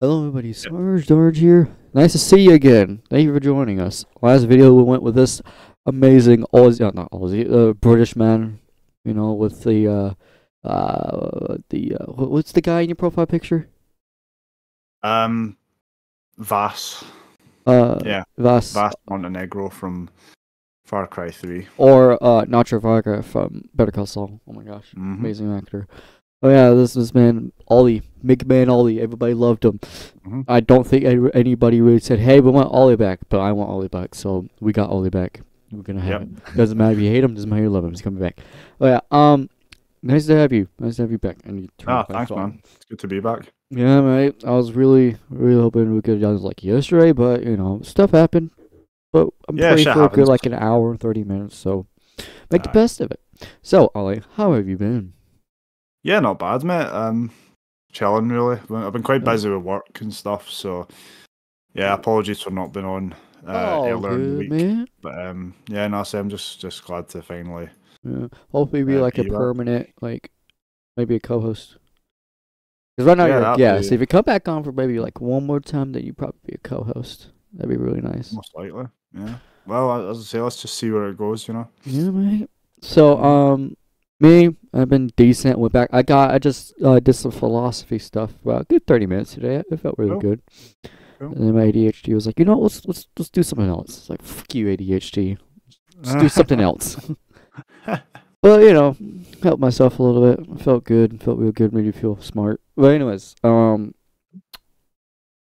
Hello everybody, Sarge here. Nice to see you again. Thank you for joining us. Last video we went with this amazing Aussie, not Aussie, British man, with what's the guy in your profile picture? Um, Vas. Yeah, Vas, Vas Montenegro from Far Cry 3. or Nacho Varga from Better Call Saul. Oh my gosh, amazing actor. Oh yeah, this man, Ollie, big man Ollie. Everybody loved him. I don't think anybody really said, "Hey, we want Ollie back," but I want Ollie back, so we got Ollie back. We're gonna have it. Doesn't matter if you hate him, doesn't matter if you love him. He's coming back. Oh yeah, nice to have you. Nice to have you back. And you Thanks, man. It's good to be back. Yeah, mate. I was really hoping we could have done this like yesterday, but stuff happened. But I'm free for a good like an hour and 30 minutes, so make the best of it. So, Ollie, how have you been? Yeah, not bad, mate. Chilling, really. I've been quite busy with work and stuff, so yeah, apologies for not being on earlier in the week. Man. But yeah, no, I'm just glad to finally. Yeah, hopefully be like a permanent, like maybe a co-host. Because right now so if you come back on for maybe like one more time, then you probably be a co-host. That'd be really nice. Most likely, yeah. Well, as I say, let's just see where it goes, Yeah, mate. So, me, I've been decent. Went back. I just did some philosophy stuff for about a good 30 minutes today. It felt really good. Cool. And then my ADHD was like, let's do something else. It's like, fuck you, ADHD. Let's do something else. But helped myself a little bit. I felt good. Felt real good. Made you feel smart. But anyways,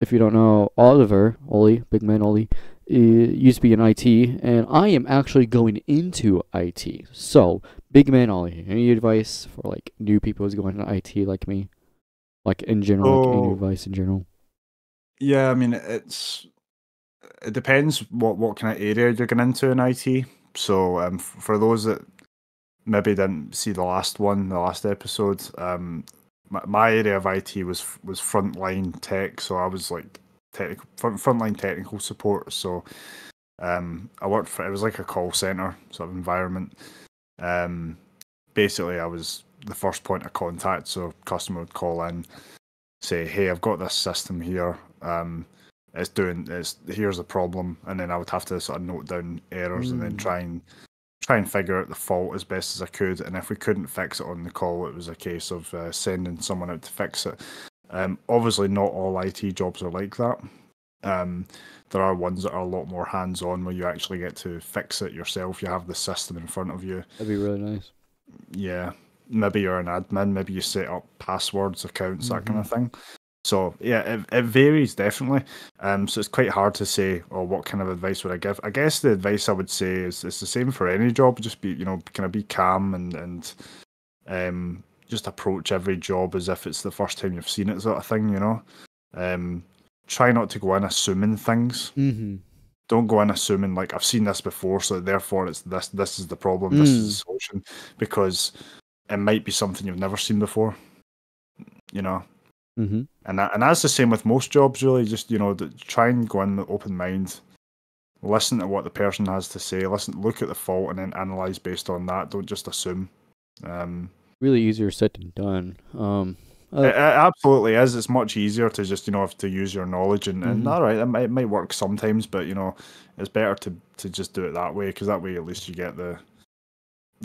if you don't know, Ollie, big man Ollie, used to be in IT, and I am actually going into IT. So, big man Ollie, any advice for like new people who's going into IT like me? Like in general, like any advice in general? Yeah, I mean it depends what kind of area you're going into in IT. So for those that maybe didn't see the last episode, my area of IT was frontline tech, so I was like frontline technical support. So I worked for, it was like a call center sort of environment. Basically I was the first point of contact, so customer would call in, say, hey, I've got this system here, here's the problem, and then I would have to sort of note down errors and then try and figure out the fault as best as I could. And if we couldn't fix it on the call, it was a case of sending someone out to fix it. Obviously not all IT jobs are like that. There are ones that are a lot more hands-on, where you actually get to fix it yourself. You have the system in front of you. That'd be really nice. Yeah, maybe you're an admin, maybe you set up passwords, accounts, that kind of thing. So yeah, it varies definitely. So it's quite hard to say, what kind of advice would I give? I guess the advice I would say is it's the same for any job. Just be, kind of be calm and just approach every job as if it's the first time you've seen it, sort of thing. Try not to go in assuming things. Don't go in assuming like I've seen this before, so therefore it's this. This is the problem. This is the solution, because it might be something you've never seen before. And that's the same with most jobs, really. Just try and go in with open mind, listen to what the person has to say, look at the fault, and then analyze based on that. Don't just assume. Really easier said than done. It absolutely is. It's much easier to just have to use your knowledge and all right, it might work sometimes, but it's better to just do it that way, because that way at least you get the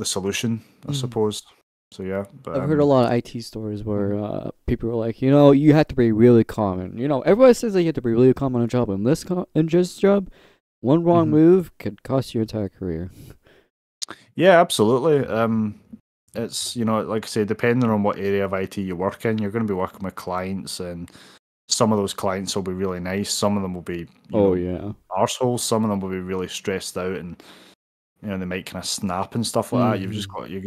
solution, I suppose. So yeah, but I've heard a lot of IT stories where people are like, you have to be really calm, and everybody says that you have to be really calm on a job. In this job, one wrong move could cost you your entire career. Yeah, absolutely. It's like I say, depending on what area of IT you work in, you're going to be working with clients, and some of those clients will be really nice. Some of them will be arseholes. Some of them will be really stressed out, and they might kind of snap and stuff like that. You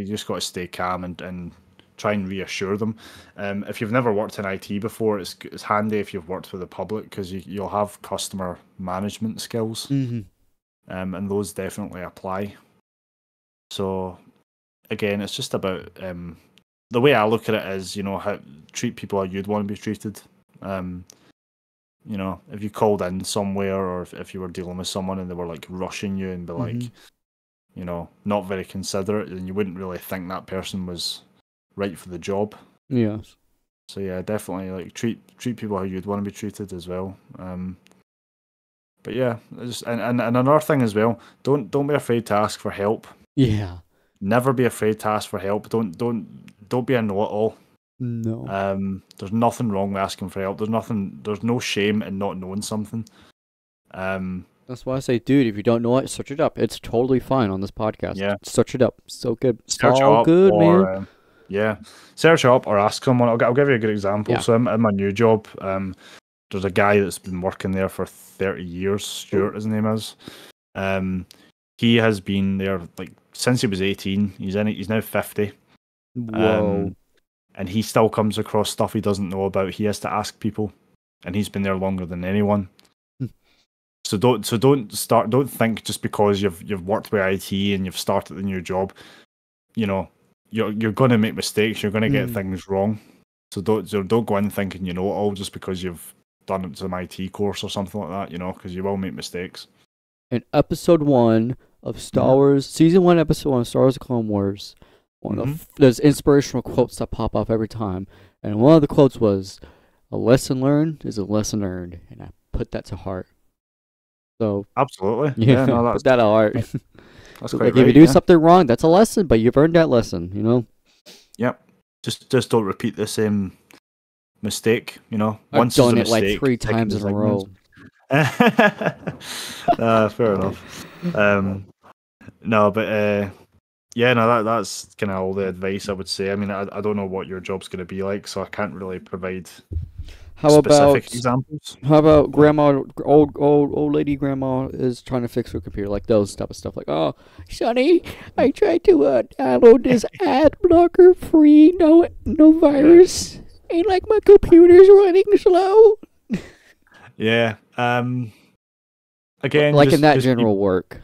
just got to stay calm and try and reassure them. If you've never worked in IT before, it's handy if you've worked with the public, because you'll have customer management skills, and those definitely apply. So again, it's just about the way I look at it is, how treat people how you'd want to be treated. If you called in somewhere, or if you were dealing with someone and they were like rushing you and be like, not very considerate, then you wouldn't really think that person was right for the job. Yes. So yeah, definitely like treat people how you'd want to be treated as well. But yeah, and another thing as well, don't be afraid to ask for help. Yeah. Never be afraid to ask for help. Don't be a know-it-all. No. There's nothing wrong with asking for help. There's no shame in not knowing something. That's why I say, dude, if you don't know it, search it up. It's totally fine on this podcast. Yeah. Search it up. So good. It's Search it all up good, or, man. yeah, search it up or ask someone. I'll give you a good example. Yeah. So in my new job, there's a guy that's been working there for 30 years. Stuart, his name is. He has been there like since he was 18. He's now 50. Whoa. And he still comes across stuff he doesn't know about. He has to ask people, and he's been there longer than anyone. So don't think just because you've worked with IT and you've started the new job, you're going to make mistakes. You're going to get things wrong. So don't go in thinking you know it all just because you've done some IT course or something like that. Because you will make mistakes. In episode 1 of Star Wars, season 1, episode 1 of Star Wars: The Clone Wars, there's inspirational quotes that pop up every time, and one of the quotes was, "A lesson learned is a lesson earned," and I put that to heart. So absolutely, yeah, no, put that to heart. That's so, quite like, right, if you do something wrong, that's a lesson, but you've earned that lesson, Yep. Just don't repeat the same mistake. I've done it like 3 times in a row. Fair enough. No, but yeah, no, that's kind of all the advice I would say. I mean, I don't know what your job's going to be like, so I can't really provide specific examples. How about grandma, old lady grandma is trying to fix her computer, like those type of stuff. Like, oh, Sonny, I tried to download this ad blocker free, no virus, and like my computer's running slow. Yeah. Again, like in that general work.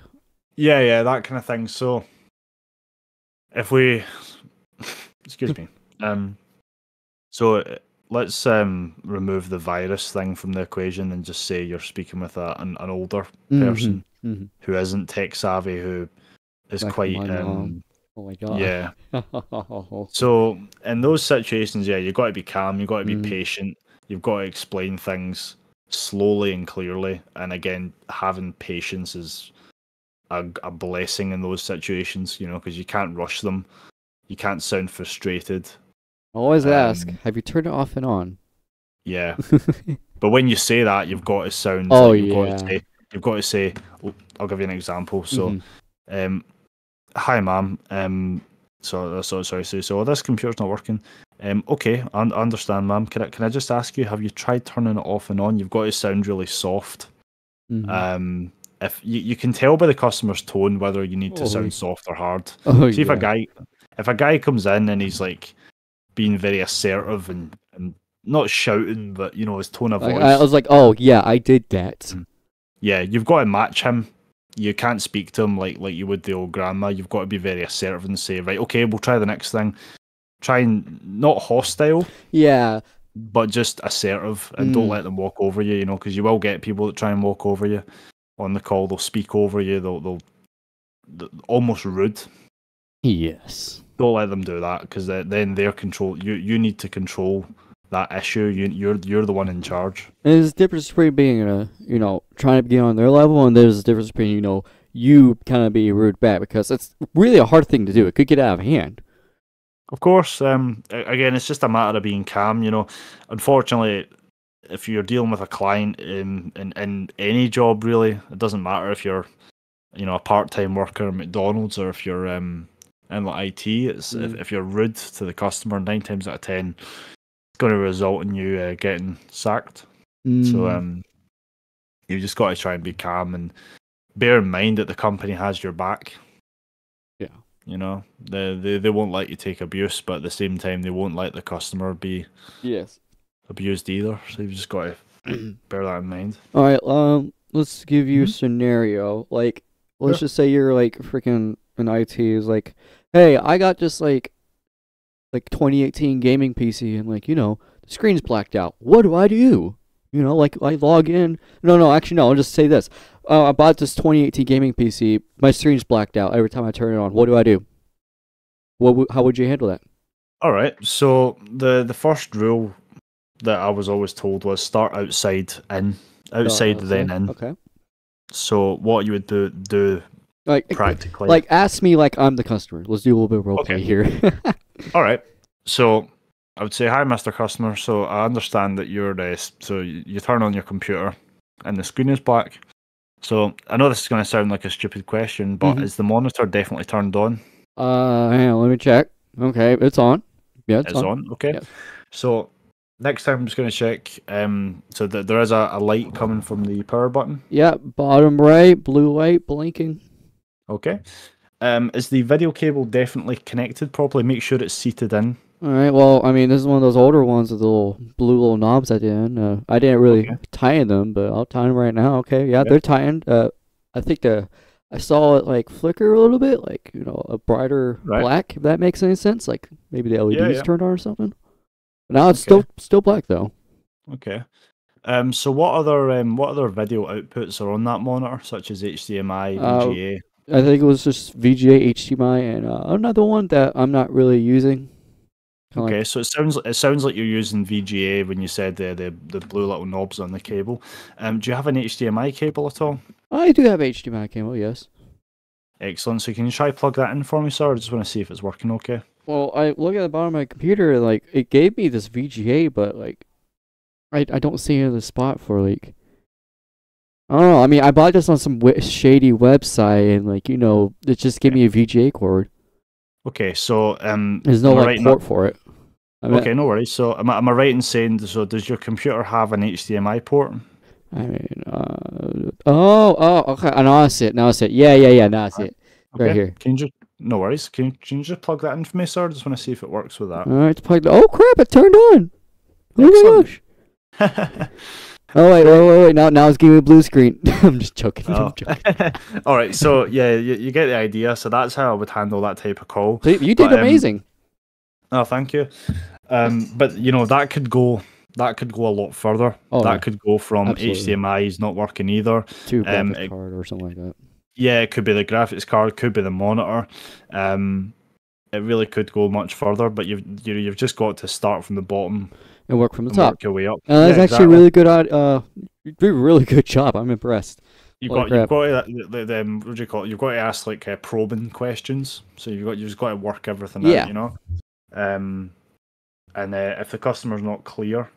Yeah, that kind of thing. So, if we, excuse me, so let's remove the virus thing from the equation and just say you're speaking with an older person who isn't tech savvy, who is like quite oh my god, yeah. So in those situations, yeah, you've got to be calm, you've got to be patient, you've got to explain things slowly and clearly, and again, having patience is a blessing in those situations, because you can't rush them, you can't sound frustrated. Always ask, have you turned it off and on? Yeah. But when you say that, you've got to sound you've got to say, I'll give you an example. So hi ma'am, so this computer's not working. Okay, I understand, ma'am. Can I just ask you, have you tried turning it off and on? You've got to sound really soft. If you can tell by the customer's tone whether you need to sound soft or hard. See, if a guy comes in and he's like being very assertive and not shouting, but his tone of voice. I was like, oh yeah, I did that. Yeah, you've got to match him. You can't speak to him like you would the old grandma. You've got to be very assertive and say, right, okay, we'll try the next thing. Try and not hostile. Yeah. But just assertive, and don't let them walk over you, because you will get people that try and walk over you on the call. They'll speak over you. They'll almost rude. Yes. Don't let them do that, because then they're control. You need to control that issue. You're the one in charge. And there's a difference between being trying to get on their level, and there's a difference between you kind of be rude back, because it's really a hard thing to do. It could get out of hand. Of course. Again, it's just a matter of being calm. Unfortunately, if you're dealing with a client in any job, really, it doesn't matter if you're a part-time worker at McDonald's or if you're in IT. It's if you're rude to the customer, 9 times out of 10, it's going to result in you getting sacked. So you just got to try and be calm and bear in mind that the company has your back. Yeah. They won't let you take abuse, but at the same time, they won't let the customer be abused either. So you've just got to bear that in mind. All right. Let's give you a scenario. Like, let's just say you're like freaking an IT is like, hey, I got this like 2018 gaming PC, and the screen's blacked out. What do I do? Like I log in. No, actually no. I'll just say this. I bought this 2018 gaming PC. My screen's blacked out every time I turn it on. What do I do? How would you handle that? All right. So the first rule that I was always told was start outside, in, outside then in. Okay. So what you would do practically. Like ask me like I'm the customer. Let's do a little bit of role play Okay. here. All right. So I would say, hi, Mr. Customer. So I understand that you're so you turn on your computer and the screen is black. So I know this is going to sound like a stupid question, but is the monitor definitely turned on? Hang on, let me check. Okay, it's on. Yeah, it's on. Okay. Yes. So next time I'm just going to check. So that there is a light coming from the power button. Yeah, bottom right, blue light blinking. Okay. Is the video cable definitely connected properly? Make sure it's seated in. All right. Well, I mean, this is one of those older ones with the little blue little knobs at the end. I didn't really tighten them, but I'll tighten them right now. Okay. Yeah, they're tightened. I think I saw it like flicker a little bit, like a brighter black. If that makes any sense, like maybe the LEDs turned on or something. But now it's still black though. Okay. So what other video outputs are on that monitor, such as HDMI, VGA? I think it was just VGA, HDMI, and another one that I'm not really using. Okay, so it sounds like you're using VGA when you said the blue little knobs on the cable. Do you have an HDMI cable at all? I do have HDMI cable, yes. Excellent. So can you try plug that in for me, sir? I just want to see if it's working okay. Well, I look at the bottom of my computer, like it gave me this VGA, but like I don't see the spot for like. I don't know. I mean, I bought this on some shady website, and like it just gave me a VGA cord. Okay, so there's no like port for it. Okay, no worries. So am I right in saying, so does your computer have an HDMI port? I mean, okay. Now I see it. Yeah. Now I see it. Okay. Right here. No worries. Can you just plug that in for me, sir? I just want to see if it works with that. All right, it's plugged. Oh crap! It turned on. Oh my gosh. Oh wait! Now it's giving me a blue screen. I'm just joking. Oh. All right, so yeah, you get the idea. So that's how I would handle that type of call. So you did amazing. Oh, thank you. But that could go a lot further. That could go from HDMI is not working either to graphics card or something like that. Yeah, it could be the graphics card, could be the monitor. It really could go much further, but you've just got to start from the bottom and work from the top. Work your way up. That's actually really good. You do a really good job. I'm impressed. You've got to what do you call it? You've got to ask like probing questions. So you've just got to work everything out. And if the customer's not clear,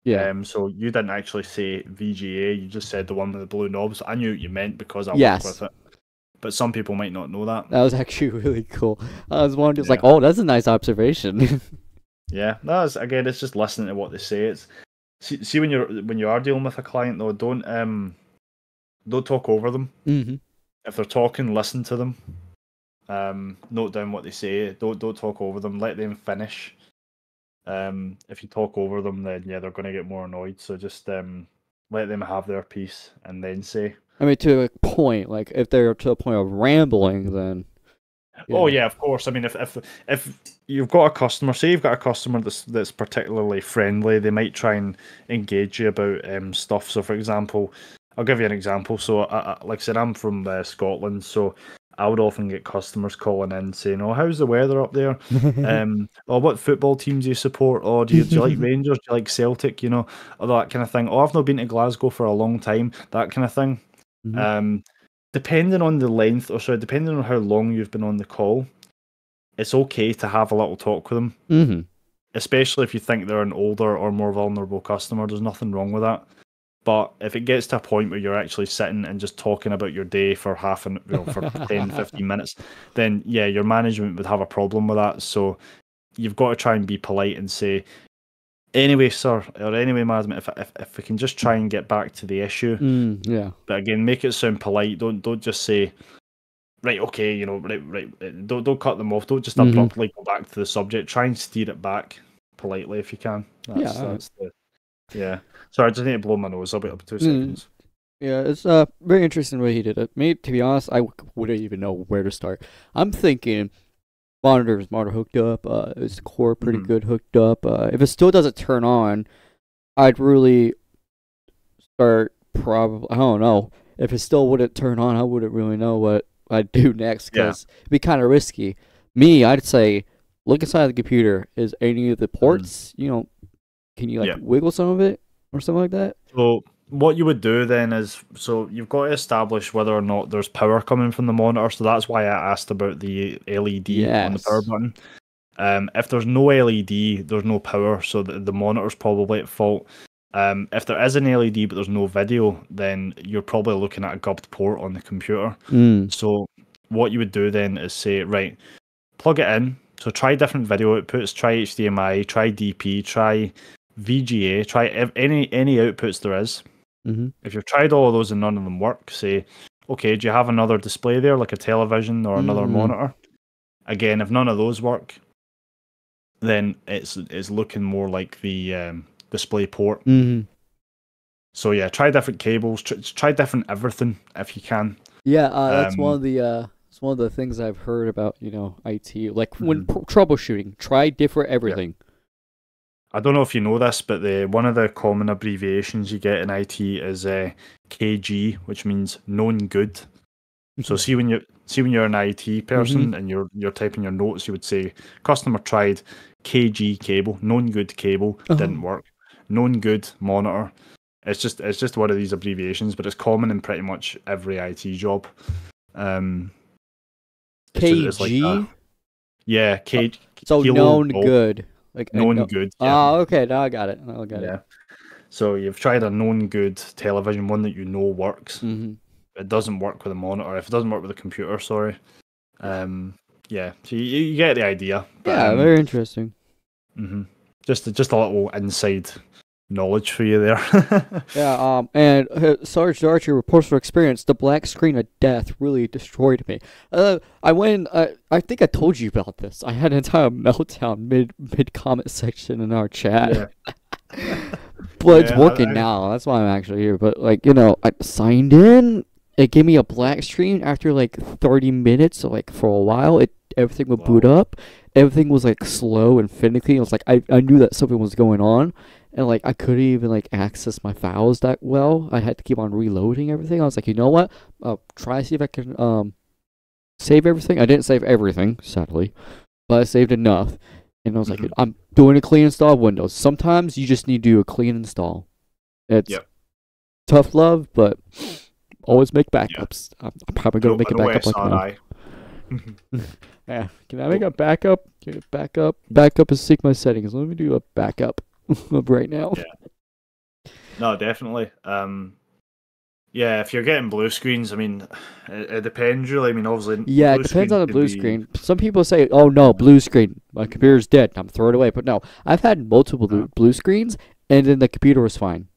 so you didn't actually say VGA. You just said the one with the blue knobs. I knew what you meant because I work with it. But some people might not know that. That was actually really cool. I was wondering, like, oh, that's a nice observation. Yeah, it's just listening to what they say. It's see when you are dealing with a client though, don't talk over them. Mm-hmm. If they're talking, listen to them. Note down what they say. Don't talk over them. Let them finish. If you talk over them, then they're going to get more annoyed. So just let them have their piece and then say. I mean, to a point, like if they're to a point of rambling, then. Oh yeah, of course. I mean, if you've got a customer, say you've got a customer that's particularly friendly, they might try and engage you about stuff. So, for example, I'll give you an example. So, like I said, I'm from Scotland, so I would often get customers calling in saying, "Oh, how's the weather up there? Oh, what football teams do you support? Oh, do you like Rangers? Do you like Celtic? All that kind of thing. Oh, I've not been to Glasgow for a long time. That kind of thing." Mm-hmm. Depending on the length, depending on how long you've been on the call, it's okay to have a little talk with them. Mm-hmm. Especially if you think they're an older or more vulnerable customer. There's nothing wrong with that. But if it gets to a point where you're actually sitting and just talking about your day for for 10, 15 minutes, then yeah, your management would have a problem with that. So you've got to try and be polite and say, "Anyway, sir," or "Anyway, madam, if we can just try and get back to the issue." Yeah. But again, make it sound polite. Don't just say, "Right, okay," right. Don't cut them off. Don't just abruptly go back to the subject. Try and steer it back politely if you can. Yeah. Sorry, I just need to blow my nose. I'll be up in 2 seconds. Yeah, it's very interesting the way he did it. Me, to be honest, I wouldn't even know where to start. I'm thinking monitor hooked up. Is the core pretty good hooked up? If it still doesn't turn on, I'd really start probably. I don't know. If it still wouldn't turn on, I wouldn't really know what I'd do next because it'd be kind of risky. Me, I'd say look inside the computer. Is any of the ports, can you like Yeah. wiggle some of it or something like that? So what you would do then is, so you've got to establish whether or not there's power coming from the monitor. So that's why I asked about the LED on the power Yes. button. If there's no LED, there's no power, so the monitor's probably at fault. If there is an LED but there's no video, then you're probably looking at a gubbed port on the computer. So what you would do then is say, right, plug it in. So try different video outputs, try HDMI, try DP, try VGA, try any outputs there is. If you've tried all of those and none of them work, say, okay, do you have another display there, like a television or another monitor? Again, if none of those work, then it's looking more like the display port. So yeah, try different cables, try different everything if you can. Yeah, that's one of the things I've heard about, IT. Like when troubleshooting, try different everything. Yeah. I don't know if you know this, but one of the common abbreviations you get in IT is KG, which means known good. So see when you're an IT person and you're typing your notes, you would say customer tried KG cable, known good cable, didn't work. Known good monitor. It's just one of these abbreviations, but it's common in pretty much every IT job. KG? It's like yeah, KG. So known good. Like known good. Yeah. Oh, okay, now I got it. Yeah. So you've tried a known good television, one that you know works. It doesn't work with a monitor. If it doesn't work with a computer, sorry. Yeah. So you get the idea. But, yeah, very interesting. Just a little inside knowledge for you there. Yeah. And Sarge Archer reports for experience. The black screen of death really destroyed me. I went. I think I told you about this. I had an entire meltdown mid comment section in our chat. Yeah. But it's working now. That's why I'm actually here. But I signed in. It gave me a black screen after like 30 minutes. So like for a while, everything would boot up. Everything was like slow and finicky. It was like I knew that something was going on. And like I couldn't even like access my files that well. I had to keep on reloading everything. I was like, you know what? Try to see if I can save everything. I didn't save everything, sadly, but I saved enough. And I was like, I'm doing a clean install of Windows. Sometimes you just need to do a clean install. It's tough love, but always make backups. I'm probably gonna make a backup like now. Yeah, can I make a backup? Backup is sync my settings. Let me do a backup right now. Yeah. No, definitely. Yeah, if you're getting blue screens, I mean, it depends really. I mean, obviously. Yeah, it depends on the blue screen. Some people say, "Oh no, blue screen, my computer's dead. I'm throwing it away." But no, I've had multiple blue screens, and then the computer was fine.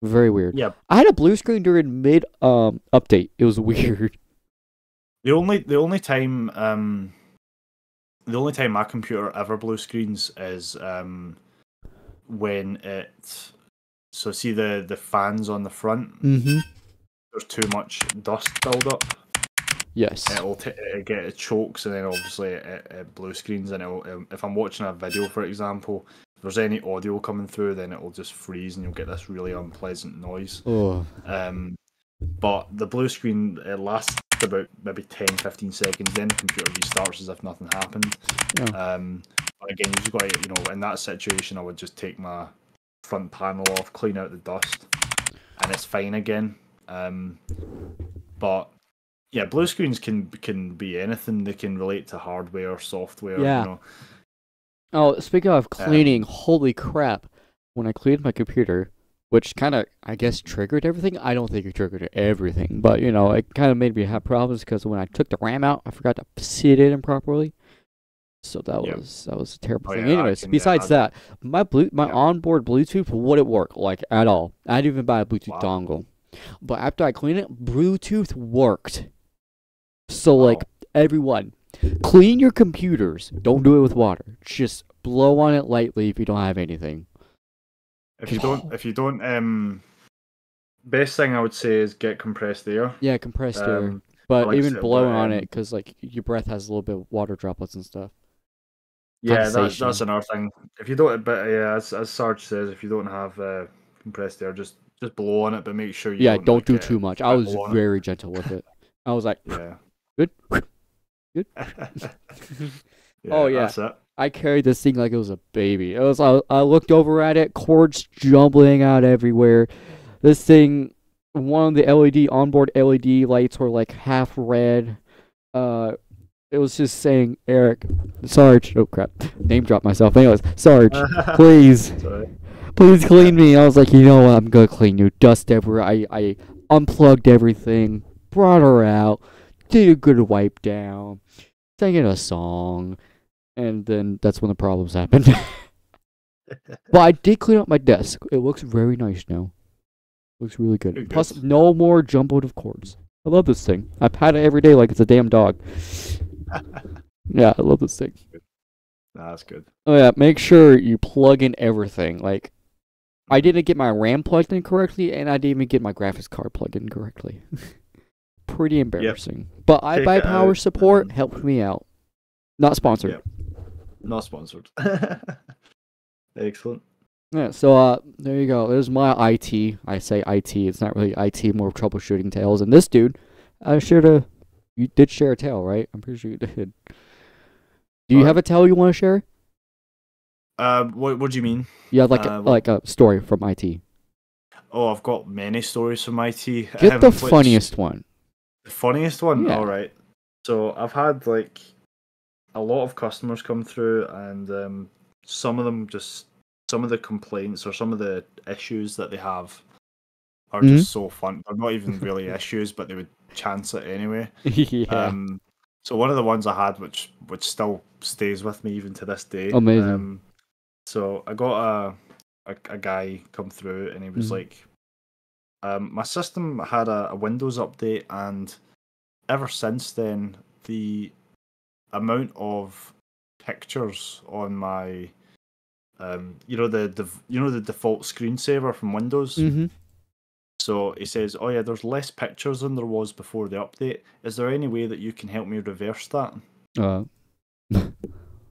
Very weird. Yeah, I had a blue screen during mid update. It was weird. The only time my computer ever blue screens is when it. So see the fans on the front. There's too much dust build up. Yes. It chokes, and then obviously it blue screens, and if I'm watching a video, for example, if there's any audio coming through, then it will just freeze, and you'll get this really unpleasant noise. But the blue screen, it lasts about maybe 10-15 seconds, then the computer restarts as if nothing happened. But again, you just got to, in that situation, I would just take my front panel off, clean out the dust, and it's fine again. But yeah, blue screens can be anything. They can relate to hardware, software. Yeah. Oh, speaking of cleaning, holy crap! When I cleaned my computer, which kind of, I guess, triggered everything. I don't think it triggered everything, but it kind of made me have problems because when I took the RAM out, I forgot to sit it in properly. So that was a terrible thing. Anyways, besides that, my onboard Bluetooth wouldn't work like at all. I didn't even buy a Bluetooth dongle. But after I cleaned it, Bluetooth worked. So like everyone, clean your computers. Don't do it with water. Just blow on it lightly if you don't have anything. If you don't, best thing I would say is get compressed air. Yeah, compressed air. But even blowing on it, because like your breath has a little bit of water droplets and stuff. Yeah, that's another thing. If you don't, but yeah, as Sarge says, if you don't have compressed air, just blow on it, but make sure you don't do too much. I was very gentle with it. I was like, good. Oh yeah, that's it. I carried this thing like it was a baby. I looked over at it, cords jumbling out everywhere. This thing, one of the onboard LED lights were like half red. It was just saying, Eric, Sarge. Oh crap, name dropped myself. Anyways, Sarge, please, please clean me. I was like, you know what? I'm gonna clean you. Dust everywhere. I unplugged everything, brought her out, did a good wipe down, sang it a song. And then that's when the problems happened. But I did clean up my desk. It looks very nice now. Looks really good. Plus, no more jumbled of cords. I love this thing. I pat it every day like it's a damn dog. Yeah, I love this thing. Nah, that's good. Oh yeah, make sure you plug in everything. Like, I didn't get my RAM plugged in correctly, and I didn't even get my graphics card plugged in correctly. Pretty embarrassing. Yep. But iBuyPower support helped me out. Not sponsored. Yep. Not sponsored. Excellent. Yeah, so there you go. There's my IT. I say IT. It's not really IT, more troubleshooting tales. And this dude, you did share a tale, right? I'm pretty sure you did. Do you have a tale you want to share? What do you mean? Yeah, like a story from IT. Oh, I've got many stories from IT. Get the funniest one. The funniest one? Yeah. All right. So I've had like a lot of customers come through, and some of the complaints or some of the issues that they have are just so fun. They're not even really issues, but they would chance it anyway. Yeah. So one of the ones I had, which still stays with me even to this day. Amazing. So I got a guy come through, and he was like, my system had a Windows update, and ever since then, the amount of pictures on my the default screensaver from Windows. So he says, oh yeah, there's less pictures than there was before the update. Is there any way that you can help me reverse that?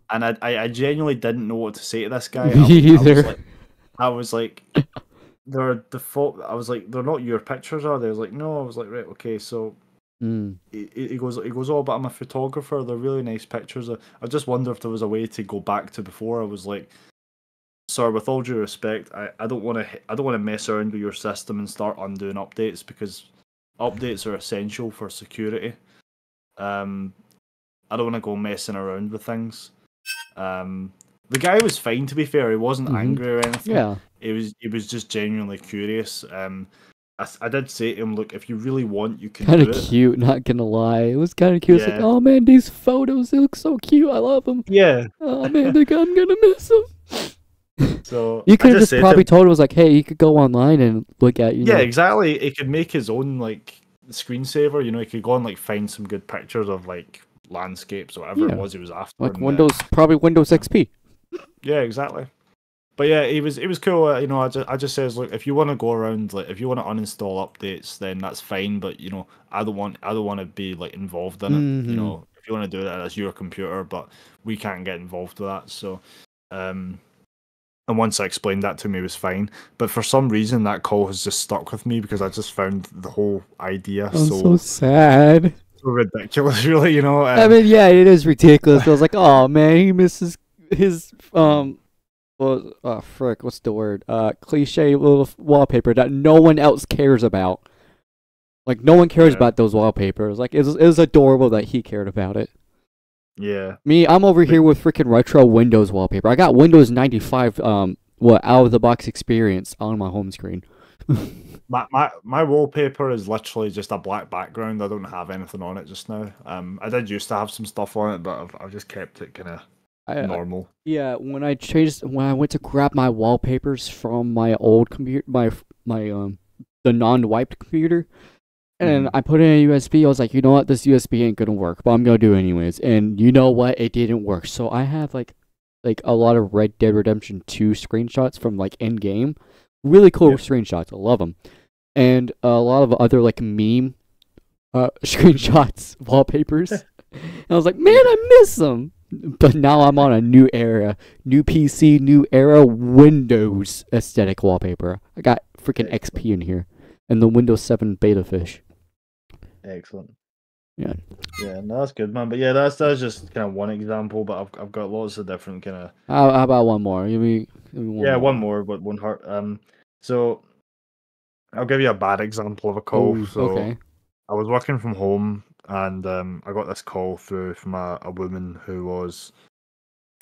And I genuinely didn't know what to say to this guy. I was like, they're default. I was like, they're not your pictures, are they? I was like, no. I was like, right, okay, so. He goes, oh, but I'm a photographer. They're really nice pictures. I just wonder if there was a way to go back to before. I was like, sir, with all due respect, I don't want to mess around with your system and start undoing updates, because updates are essential for security. I don't want to go messing around with things. The guy was fine, to be fair. He wasn't angry or anything. Yeah, he was just genuinely curious. I did say to him, look, if you really want, you can do it. Kind of cute, not gonna lie. It was kind of cute. Yeah. It's like, oh man, these photos, they look so cute. I love them. Yeah. Oh man, I'm gonna miss them. So you could have just probably told him, was like, hey, you could go online and look at, Yeah, exactly. He could make his own like screensaver. He could go and like find some good pictures of like landscapes or whatever it was he was after. Like probably Windows XP. Yeah, exactly. But yeah, he was cool. I just says, look, if you want to go around, like, if you want to uninstall updates, then that's fine. But I don't want to be like involved in it. If you want to do that, that's your computer. But we can't get involved with that. So, and once I explained that to him, he was fine. But for some reason, that call has just stuck with me, because I just found the whole idea so sad, so ridiculous. Really, I mean, yeah, it is ridiculous. I was like, oh man, he misses his Well, frick, what's the word? Cliche little wallpaper that no one else cares about. Like, no one cares about those wallpapers. Like, it was adorable that he cared about it. Yeah. Me, I'm over here with freaking retro Windows wallpaper. I got Windows 95, out of the box experience on my home screen. My wallpaper is literally just a black background. I don't have anything on it just now. I did used to have some stuff on it, but I've just kept it kind of normal. Yeah, when I went to grab my wallpapers from my old computer, the non-wiped computer, and I put in a USB, I was like, you know what, this USB ain't gonna work, but I'm gonna do it anyways. And you know what, it didn't work. So I have like a lot of Red Dead Redemption 2 screenshots from like in game, really cool screenshots. I love them, and a lot of other like meme screenshots, wallpapers. And I was like, man, I miss them. But now I'm on a new era, new PC, new era, Windows aesthetic wallpaper. I got freaking XP in here, and the Windows 7 beta fish. Excellent. Yeah. Yeah, no, that's good, man. But yeah, that's just kind of one example. But I've got lots of different kind of. How about one more? Give me one Yeah, more. one more, but one hurt. So I'll give you a bad example of a call. Oh, So okay. I was working from home, and I got this call through from a woman who was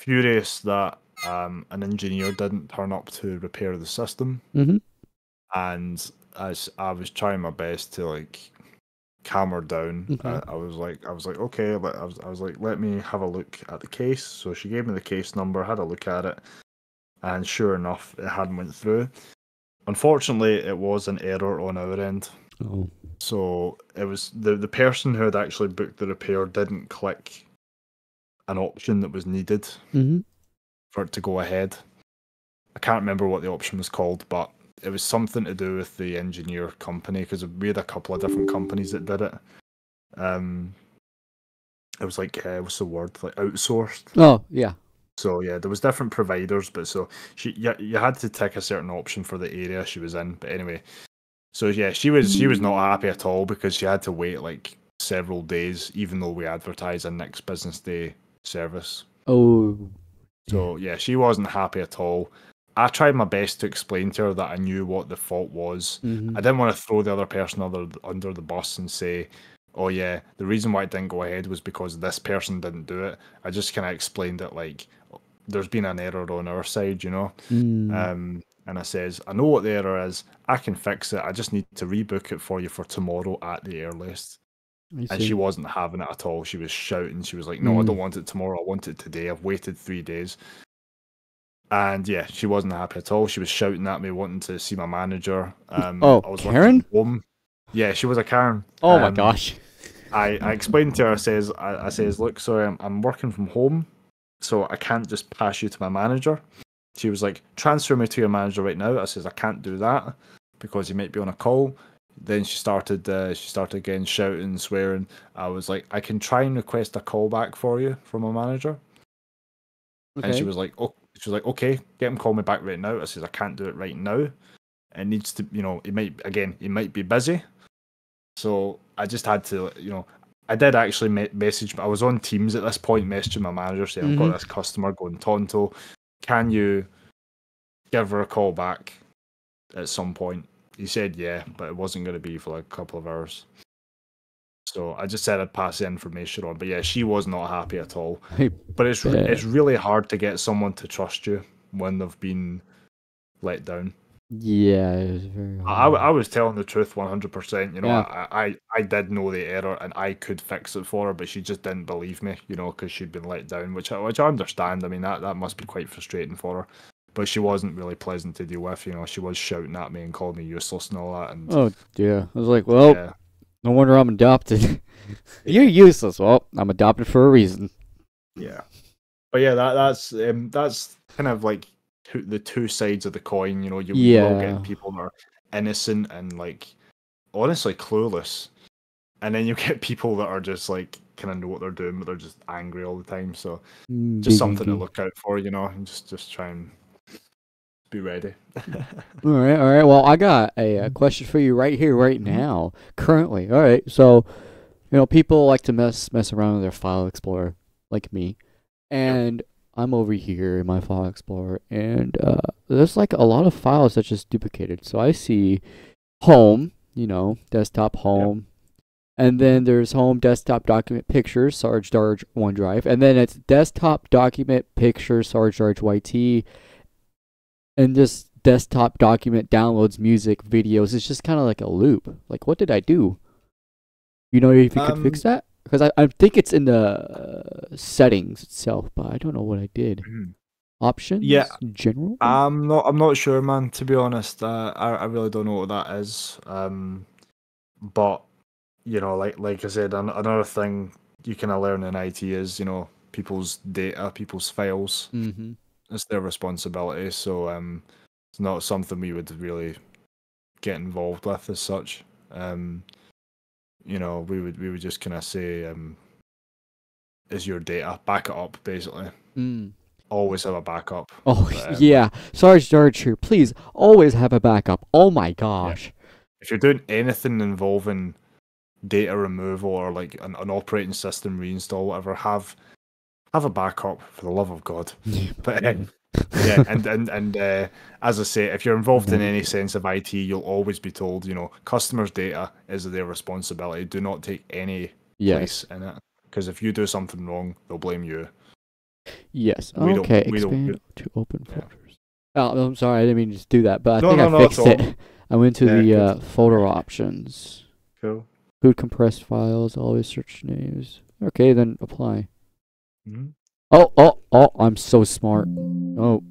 furious that an engineer didn't turn up to repair the system, Mhm. and as I was trying my best to like calm her down, Okay. I was like, okay, I was like, let me have a look at the case. So she gave me the case number, had a look at it, and sure enough, it hadn't went through. Unfortunately, it was an error on our end. Oh. So it was the person who had actually booked the repair didn't click an option that was needed Mhm. for it to go ahead. I can't remember what the option was called, but it was something to do with the engineer company because we had a couple of different companies that did it. Um, it was like what's the word? Like outsourced. Oh, yeah. So yeah, there was different providers, but so you had to tick a certain option for the area she was in. But anyway, so yeah, she was not happy at all because she had to wait like several days, even though we advertise a next business day service. Oh. Yeah. So yeah, she wasn't happy at all. I tried my best to explain to her that I knew what the fault was. I Mhm. didn't want to throw the other person under the bus and say, "Oh yeah, the reason why it didn't go ahead was because this person didn't do it." I just kind of explained it like there's been an error on our side, you know. Mm. And I says, I know what the error is. I can fix it. I just need to rebook it for you for tomorrow at the earliest. I And she see. wasn't having it at all. She was shouting. She was like, "No, I don't Mm. want it tomorrow. I want it today. I've waited 3 days." And yeah, she wasn't happy at all. She was shouting at me, wanting to see my manager. Oh, I was working Karen? from home. Yeah, she was a Karen. Oh my gosh. I explained to her. I says, look, sorry, I'm working from home, so I can't just pass you to my manager. She was like, transfer me to your manager right now. I says, I can't do that because he might be on a call. Then she started again shouting, swearing. I was like, I can try and request a call back for you from a manager. And Okay. she was like, okay, get him call me back right now. I says, I can't do it right now. It needs to, he might be busy. So I just had to, I did actually message, but I was on Teams at this point, messaging my manager saying, I've got Mhm. this customer going Tonto. Can you give her a call back at some point? He said, yeah, but it wasn't going to be for like a couple of hours. So I just said I'd pass the information on. But yeah, she was not happy at all. I But bet. it's really hard to get someone to trust you when they've been let down. Yeah, it was very I hard. was telling the truth 100%. Yeah. I did know the error and I could fix it for her, but she just didn't believe me, because she'd been let down, which I understand. I mean, that must be quite frustrating for her. But she wasn't really pleasant to deal with. She was shouting at me and calling me useless and all that. And Oh, yeah. I was like, well, yeah, no wonder I'm adopted. You're useless. Well, I'm adopted for a reason. yeah. But yeah, that's kind of like the two sides of the coin. You will get Yeah. people that are innocent and like honestly clueless, and then you get people that are just like kind of know what they're doing, but they're just angry all the time. So just Big something to angry. look out for, and just try and be ready. All right, all right. Well, I got a question for you right here, right Mhm. now, currently. All right. So, people like to mess around with their file explorer, like me, Yep. and I'm over here in my file explorer, and there's like a lot of files that just duplicated. So I see home, desktop Yep. home, and hmm then there's home desktop document pictures, Sarge Darge OneDrive, and then it's desktop document pictures, Sarge Darge YT, and just desktop document downloads music videos. It's just kind of like a loop. Like, what did I do? If you could fix Um. that? Because I think it's in the settings itself, but I don't know what I did. mhm. Yeah, Options? General? I'm not sure, man. To be honest, I really don't know what that is. But like I said, another thing you kind of learn in IT is people's data, people's files. Mm-hmm. It's their responsibility. So it's not something we would really get involved with as such. We would just kind of say, is your data, back it up, basically. Mm. Always have a backup. Oh, But yeah. Sarge Darge here. Please always have a backup. Oh my yeah, gosh. if you're doing anything involving, data removal or like an operating system reinstall, whatever, have a backup for the love of God. But yeah, and as I say, if you're involved in any sense of IT, you'll always be told, customers' data is their responsibility. Do not take any place in it, because if you do something wrong, they'll blame you. Yes. Okay. Expand to open folders. Oh, I'm sorry. I didn't mean to just do that, but I think I fixed it. I went to the folder options. Cool. Include compressed files. Always search names. Okay, then apply. Mm-hmm. Oh! I'm so smart. Oh.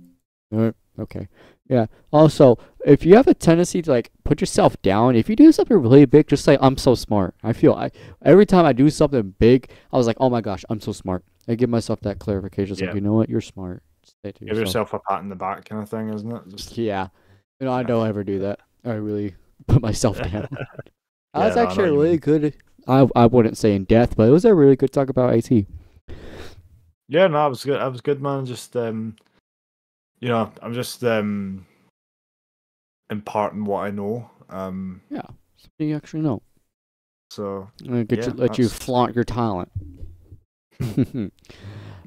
Okay. Yeah. Also, if you have a tendency to like put yourself down, if you do something really big, just say I'm so smart. Every time I do something big, I was like, oh my gosh, I'm so smart. I give myself that clarification. Like, you know what, you're smart. Give yourself a pat in the back, kind of thing, isn't it? Yeah. I don't ever do that. I really put myself down. That's actually really good. I wouldn't say in depth, but it was a really good talk about IT. Yeah, no, I was good, man. Just I'm just imparting what I know. Yeah, something you actually know. So let you flaunt your talent.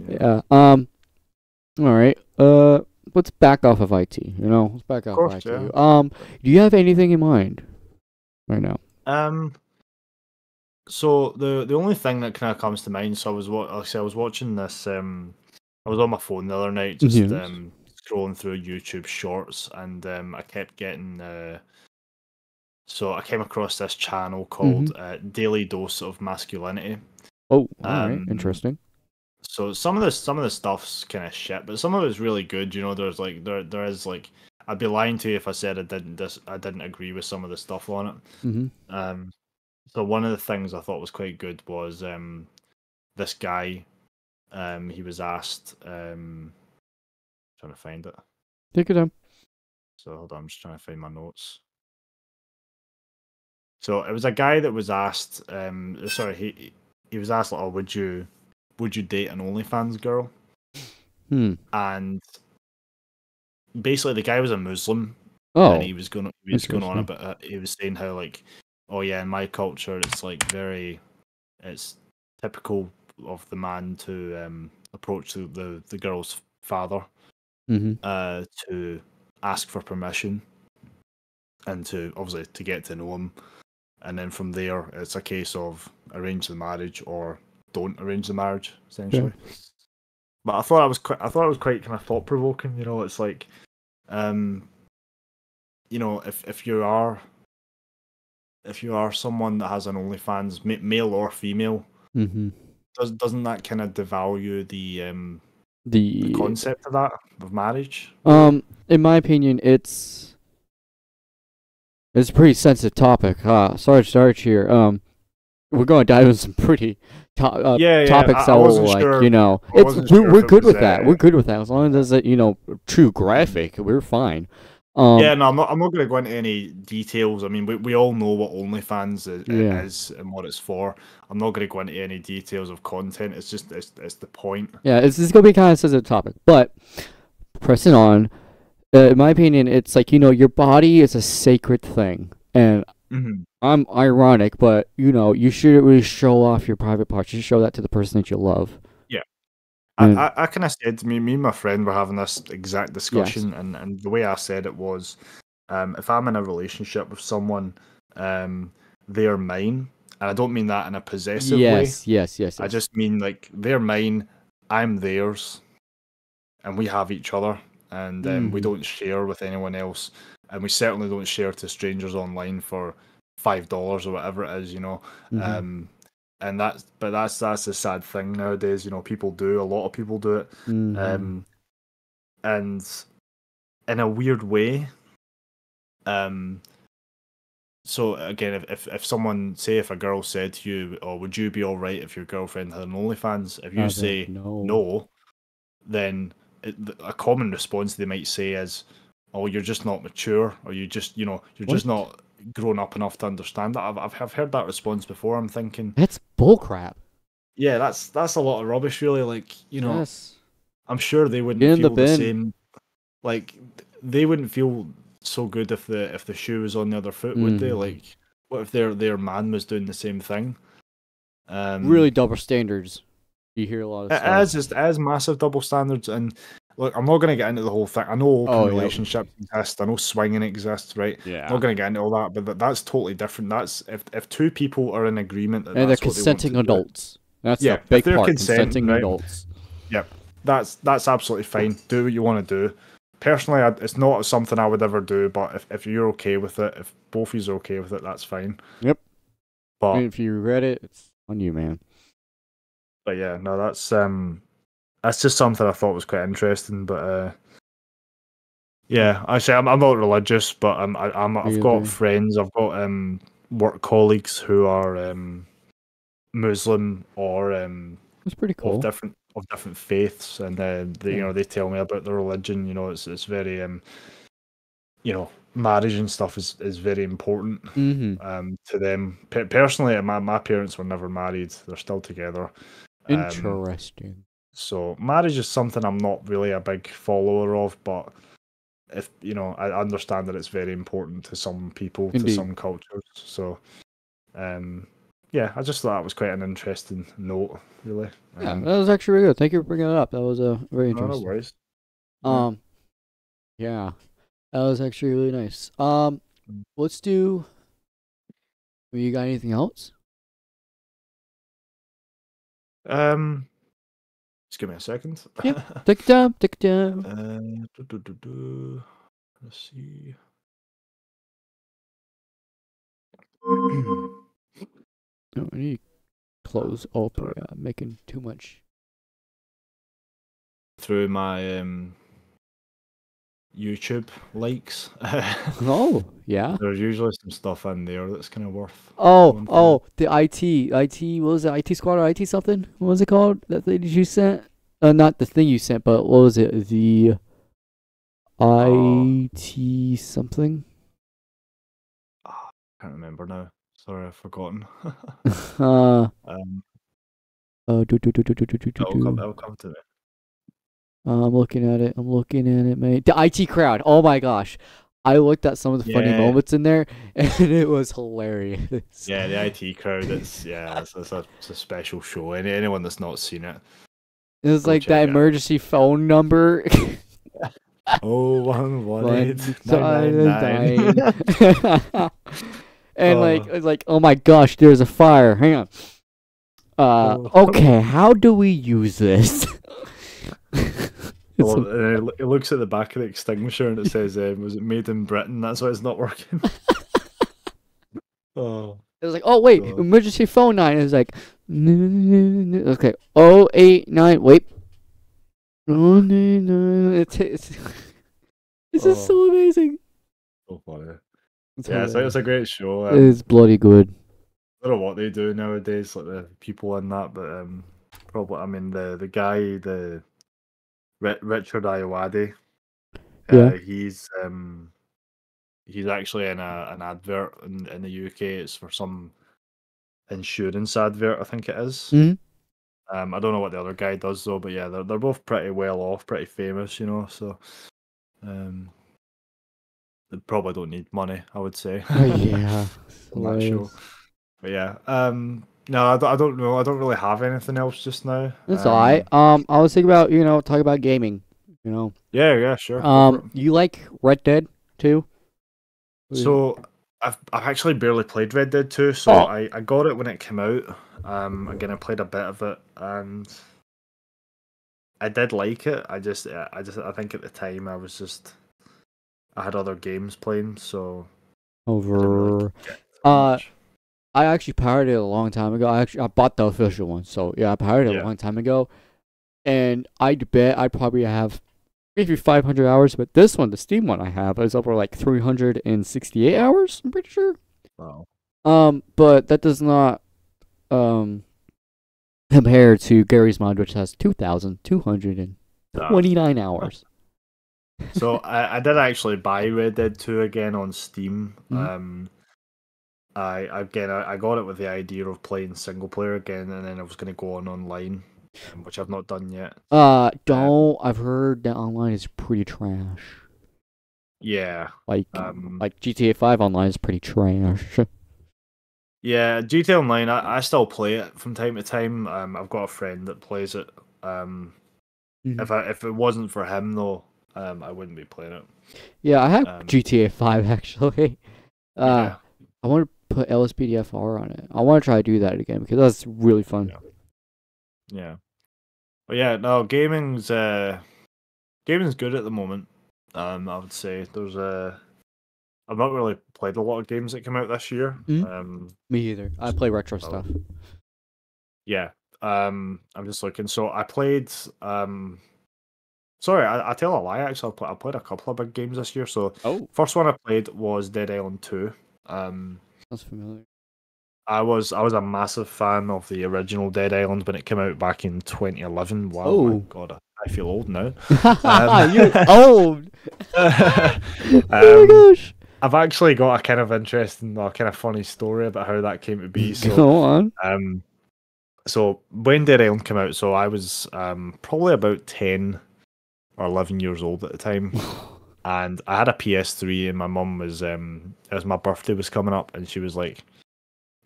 Yeah. All right. Let's back off of IT. Let's back off of IT. Yeah. Do you have anything in mind right now? So the only thing that kind of comes to mind. So I was watching this. I was on my phone the other night, just scrolling through YouTube Shorts, and I kept getting. So I came across this channel called Daily Dose of Masculinity. Oh, all right, interesting. So some of the stuff's kind of shit, but some of it's really good. There's like there is like, I'd be lying to you if I said I didn't agree with some of the stuff on it. Mm-hmm. So one of the things I thought was quite good was this guy. He was asked. Trying to find it. Take your time. So hold on, I'm just trying to find my notes. So it was a guy that was asked. He was asked, like, "Oh, would you date an OnlyFans girl?" And basically, the guy was a Muslim. Oh, and he was going on about he was saying how, like, oh yeah, in my culture, it's like it's typical of the man to approach the girl's father to ask for permission and to obviously to get to know him, and then from there it's a case of arrange the marriage or don't arrange the marriage, essentially. Yeah. But I thought it was quite kind of thought provoking. It's like, if you are someone that has an OnlyFans, male or female, doesn't that kind of devalue the concept of marriage? Really? In my opinion, it's a pretty sensitive topic. Sarge here. We're going to dive into some pretty topics that will, like, we're good with that. We're good with that as long as it's true graphic. We're fine. No, I'm not going to go into any details. I mean, we all know what OnlyFans is and what it's for. I'm not going to go into any details of content. It's just it's the point. Yeah, it's going to be kind of a sensitive topic, but pressing on. In my opinion, it's like, your body is a sacred thing, and I'm ironic, but you shouldn't really show off your private parts. You should show that to the person that you love. Yeah, I kind of said to me and my friend were having this exact discussion, and the way I said it was, if I'm in a relationship with someone, they're mine, and I don't mean that in a possessive way. Yes. I just mean, like, they're mine, I'm theirs, and we have each other. And we don't share with anyone else, and we certainly don't share to strangers online for $5 or whatever it is, And that's the sad thing nowadays. People do. A lot of people do it, and in a weird way. So again, if someone, say, if a girl said to you, "Oh, would you be all right if your girlfriend had an OnlyFans?" If you say no, then a common response they might say is, "Oh, you're just not mature, or you're just not grown up enough to understand that." I've heard that response before. I'm thinking that's bullcrap. Yeah, that's a lot of rubbish, really. Like, I'm sure they wouldn't feel the same. Like, they wouldn't feel so good if the shoe was on the other foot, would they? Like, what if their man was doing the same thing? Really double standards. You hear a lot of stuff. It is massive double standards, and look, I'm not going to get into the whole thing. I know open relationships exist. I know swinging exists, right? Yeah. I'm not going to get into all that, but that's totally different. That's if two people are in agreement that and that's they're what they want to consenting adults. That's the big part. Consenting right? adults. Yep, that's absolutely fine. Do what you want to do. Personally, it's not something I would ever do, but if you're okay with it, if both of you are okay with it, that's fine. Yep. But and if you regret it, it's on you, man. But yeah, no, that's just something I thought was quite interesting. But yeah, actually, I'm not religious, but I've got friends, I've got work colleagues who are Muslim or that's pretty cool. of different faiths, and they tell me about their religion. You know, it's very you know, marriage and stuff is very important to them. Personally, my parents were never married; they're still together. Interesting. So marriage is something I'm not really a big follower of, but if you know, I understand that it's very important to some people, to some cultures. So, yeah, I just thought that was quite an interesting note, really. Yeah, that was actually really good. Thank you for bringing it up. That was very interesting. No worries. Yeah, that was actually really nice. Let's do. You got anything else? Just give me a second. Yeah, take it down. Take it down. Let's see. No, I need to close open. Yeah, I'm making too much. Through my YouTube likes. Oh, yeah. There's usually some stuff in there that's kind of worth. The IT. What was it? IT squad or IT something? What was it called? That thing you sent? Not the thing you sent, but what was it? The IT something. I can't remember now. Sorry, I've forgotten. It'll come to me. I'm looking at it, mate. The IT crowd. Oh my gosh. I looked at some of the funny moments in there, and it was hilarious. Yeah, the IT crowd. It's a special show. Anyone that's not seen it. It was like that emergency phone number. 0118999. And it's like, oh my gosh, there's a fire. Hang on. Okay, how do we use this? It looks at the back of the extinguisher and it says, "Was it made in Britain?" That's why it's not working. It was like, oh wait, emergency phone 9 is like, okay, 089. Wait, 089. This is so amazing. So funny. It's a great show. It's bloody good. I don't know what they do nowadays, like the people in that, but probably the guy, the Richard Ayoade. He's actually in an advert in the UK. It's for some insurance advert, I think it is. I don't know what the other guy does though, but yeah, they're both pretty well off, pretty famous, you know. So, they probably don't need money, I would say. Yeah, on that show. But yeah, no, I don't know. I don't really have anything else just now. That's alright. I was thinking about talk about gaming. Yeah, sure. You like Red Dead 2? So I've actually barely played Red Dead 2, so I got it when it came out. Again, I played a bit of it, and I did like it. I think at the time I had other games playing, so I actually pirated it a long time ago. I bought the official one, so yeah, I pirated it a long time ago, and I'd bet I probably have maybe 500 hours, but this one, the Steam one I have, is over like 368 hours. I'm pretty sure. Wow. But that does not compare to Gary's mod, which has 2,229 hours. So I did actually buy Red Dead 2 again on Steam. I got it with the idea of playing single player again, and then I was going to go online, which I've not done yet. I've heard that online is pretty trash. Yeah. Like GTA 5 online is pretty trash. Yeah, GTA Online. I still play it from time to time. I've got a friend that plays it. If it wasn't for him though, I wouldn't be playing it. Yeah, I have Um, GTA 5 actually. yeah, I want to put LSPDFR on it. I want to try to do that again because that's really fun. yeah. But yeah, no, gaming's good at the moment. I would say I've not really played a lot of games that came out this year. Me either. I play retro so, stuff. yeah. I'm just looking. So I played. Sorry, I tell a lie. Actually, I played a couple of big games this year. So Oh, first one I played was Dead Island 2. sounds familiar. I was a massive fan of the original Dead Island when it came out back in 2011. Wow, my Oh, God, I feel old now. you're old. Oh my Um, gosh. I've actually got a kind of interesting, kind of funny story about how that came to be. So, Go on. so when Dead Island came out, so I was probably about 10 or 11 years old at the time, and I had a PS3, and my mum was as my birthday was coming up, and she was like,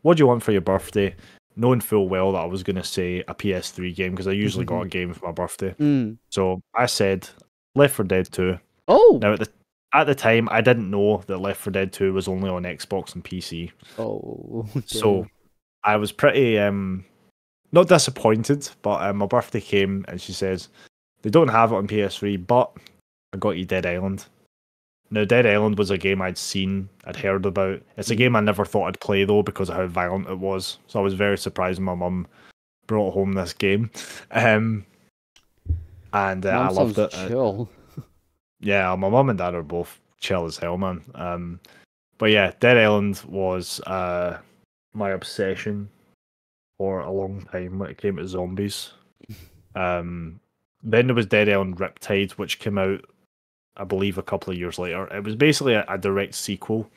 "What do you want for your birthday?" Knowing full well that I was going to say a PS3 game because I usually got a game for my birthday. So I said Left 4 Dead 2. Oh. Now at the time I didn't know that Left 4 Dead 2 was only on Xbox and PC. Oh. So I was pretty not disappointed, but my birthday came and she says they don't have it on PS3, but I got you Dead Island. Now, Dead Island was a game I'd heard about. It's a game I never thought I'd play though because of how violent it was. So I was very surprised my mum brought home this game, and I loved it. Chill. Yeah, my mum and dad are both chill as hell, man. But yeah, Dead Island was my obsession for a long time when it came to zombies. Then there was Dead Island Riptide, which came out, I believe, a couple of years later. It was basically a direct sequel.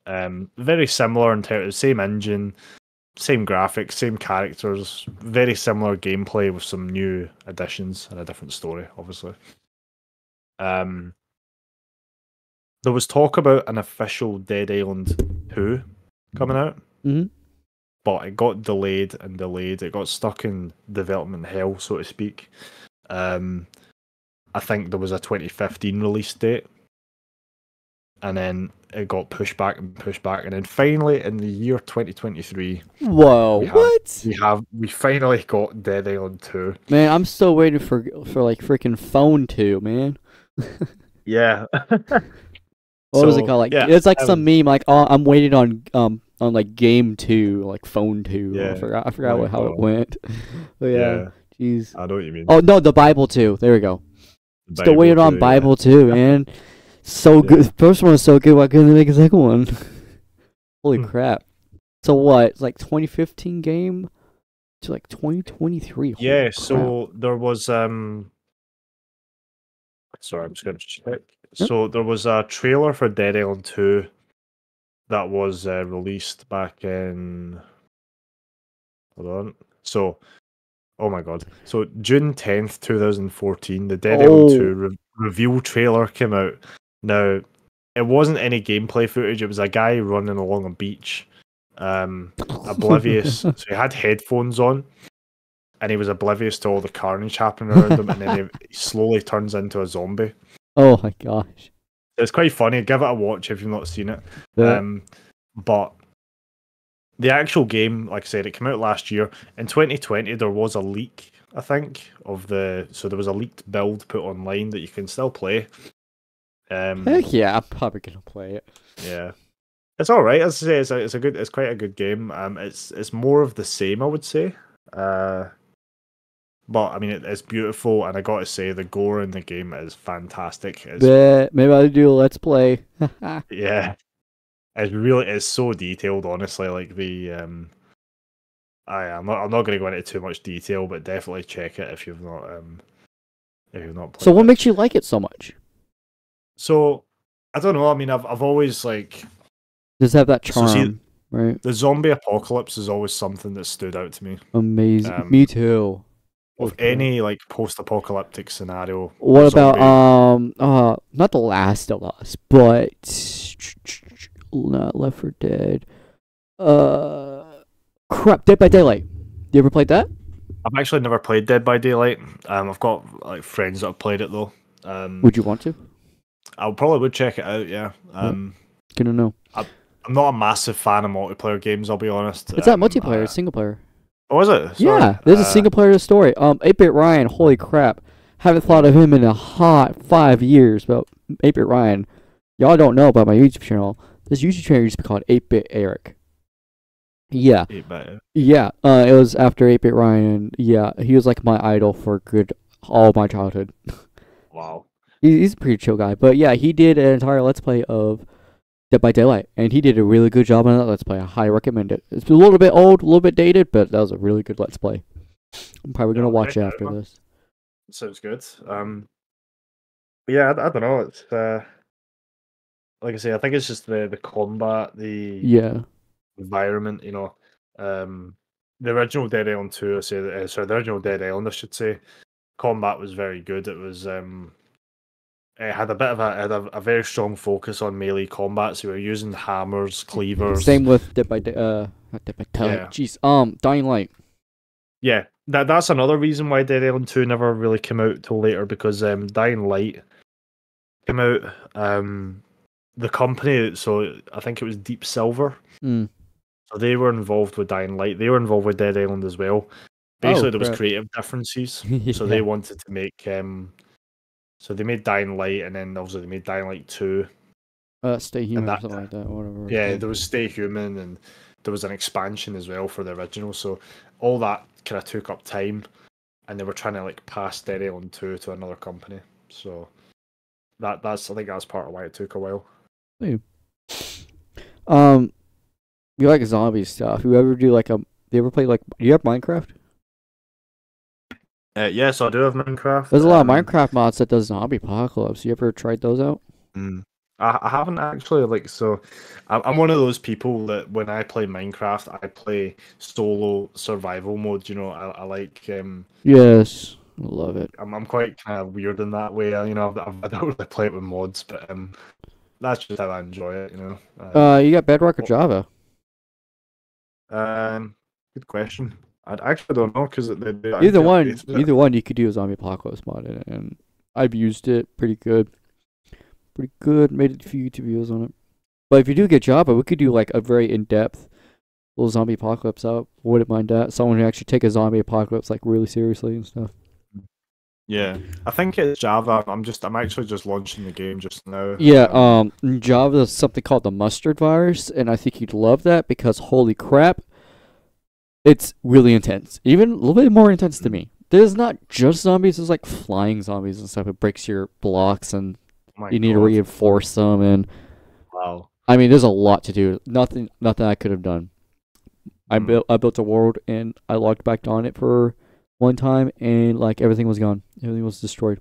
Very similar in terms of same engine, same graphics, same characters, very similar gameplay with some new additions and a different story, obviously. There was talk about an official Dead Island 2 coming out, but it got delayed and delayed. It got stuck in development hell, so to speak. I think there was a 2015 release date, and then it got pushed back, and then finally in the year 2023, whoa, we finally got Dead Island 2. Man, I'm still waiting for like freaking Phone 2, man. Yeah. What was it called? Like, it's like some meme like, oh, I'm waiting on like Game 2, like Phone 2. Yeah. I forgot how it went. But yeah, jeez. I know what you mean. Oh no, the Bible 2. There we go. Still waiting on Bible 2, man. So good. The first one was so good. Why couldn't they make a second one? Holy crap! So what? It's like 2015 game to like 2023. Yeah. So there was Sorry, I'm just gonna check. So there was a trailer for Dead Island 2 that was released back in. Hold on. So, oh my god. So June 10th, 2014, the Dead Island 2 reveal trailer came out. Now, it wasn't any gameplay footage. It was a guy running along a beach, oblivious. So he had headphones on, and he was oblivious to all the carnage happening around him, and then he slowly turns into a zombie. Oh my gosh. It's quite funny. Give it a watch if you've not seen it. Yeah. But the actual game, like I said, it came out last year. In 2020, there was a leak, I think, so there was a leaked build put online that you can still play. Heck yeah, I'm probably gonna play it. Yeah, it's all right. As I say, it's quite a good game. It's more of the same, I would say. But I mean, it's beautiful, and I gotta say, the gore in the game is fantastic. Maybe I'll do a let's play. Yeah, it's so detailed. Honestly, like I'm not going to go into too much detail, but definitely check it if you've not played. So what makes you like it so much? So I don't know. I mean, I've always like does have that charm, right? The zombie apocalypse is always something that stood out to me. Amazing. Me too. Of any like post-apocalyptic scenario. What about not The Last of Us, but not Left 4 Dead. Crap, Dead by Daylight. You ever played that? I've actually never played Dead by Daylight. I've got like friends that have played it though. Would you want to? I probably would check it out. Yeah. Gonna know. I'm not a massive fan of multiplayer games. I'll be honest. It's not multiplayer. It's single player. Oh, is it? Sorry. Yeah, there's a single player story. 8-Bit Ryan. Holy crap! Haven't thought of him in a hot 5 years. But 8-Bit Ryan, y'all don't know about my YouTube channel. This YouTube channel used to be called 8-Bit Eric. Yeah. 8-bit. Yeah. It was after 8-Bit Ryan. Yeah, he was like my idol for all my childhood. Wow. He's a pretty chill guy. But yeah, he did an entire Let's Play of Dead by Daylight, and he did a really good job on that Let's Play. I highly recommend it. It's a little bit old, a little bit dated, but that was a really good Let's Play. I'm probably gonna watch it after this. Sounds good. But yeah, I don't know. It's like I say, I think it's just the combat, the environment. You know, the original Dead Island 2. The original Dead Island, I should say. Combat was very good. It was it had a very strong focus on melee combat. So we were using hammers, cleavers. Same with Dead by Daylight. Jeez. Dying Light. Yeah, that's another reason why Dead Island 2 never really came out till later, because Dying Light came out. The company, so I think it was Deep Silver. Mm. So they were involved with Dying Light. They were involved with Dead Island as well. Basically, there was creative differences. Yeah. So they wanted to make so they made Dying Light, and then obviously they made Dying Light 2. Stay Human or something like that. Whatever. Yeah, there was Stay Human, and there was an expansion as well for the original. So all that kind of took up time, and they were trying to like pass Dead Island 2 to another company. So that's I think that's part of why it took a while. You like zombie stuff? You ever do like do you ever play do you have Minecraft? Yes, I do have Minecraft. There's a lot of Minecraft mods that does zombie apocalypse. You ever tried those out? I haven't actually. So I'm one of those people that when I play Minecraft, I play solo survival mode. You know, I like. Yes, I love it. I'm quite kind of weird in that way. You know, I don't really play it with mods, but that's just how I enjoy it. You know. You got Bedrock or Java? Good question. I actually don't know because either one you could do a zombie apocalypse mod in it, and I've used it pretty good. Made a few YouTube videos on it. But if you do get Java, we could do like a very in-depth little zombie apocalypse out. Wouldn't mind that. Someone who actually take a zombie apocalypse like really seriously and stuff. Yeah, I think it's Java. I'm actually just launching the game just now. Yeah, Java is something called the mustard virus, and I think you'd love that because holy crap, it's really intense. Even a little bit more intense to me. There's not just zombies, there's like flying zombies and stuff. It breaks your blocks and you need to reinforce them, and wow. I mean, there's a lot to do. Nothing I could have done. I built a world and I logged back on it for one time and like everything was gone. Everything was destroyed.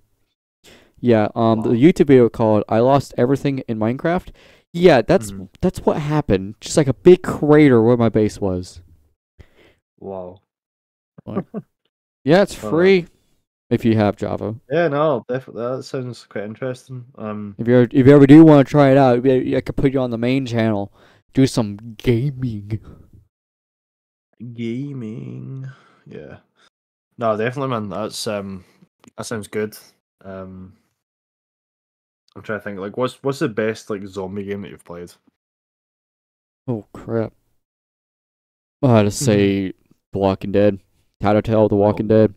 Yeah, the YouTube video called "I Lost Everything in Minecraft." Yeah, that's what happened. Just like a big crater where my base was. Wow. Yeah, it's free. If you have Java. Yeah, no, definitely. That sounds quite interesting. If you ever do want to try it out, I could put you on the main channel. Do some gaming. Yeah. No, definitely, man. That sounds good. I'm trying to think. Like, what's the best like zombie game that you've played? Oh crap! I had to say The Walking Dead. Tattletale, The Walking Dead.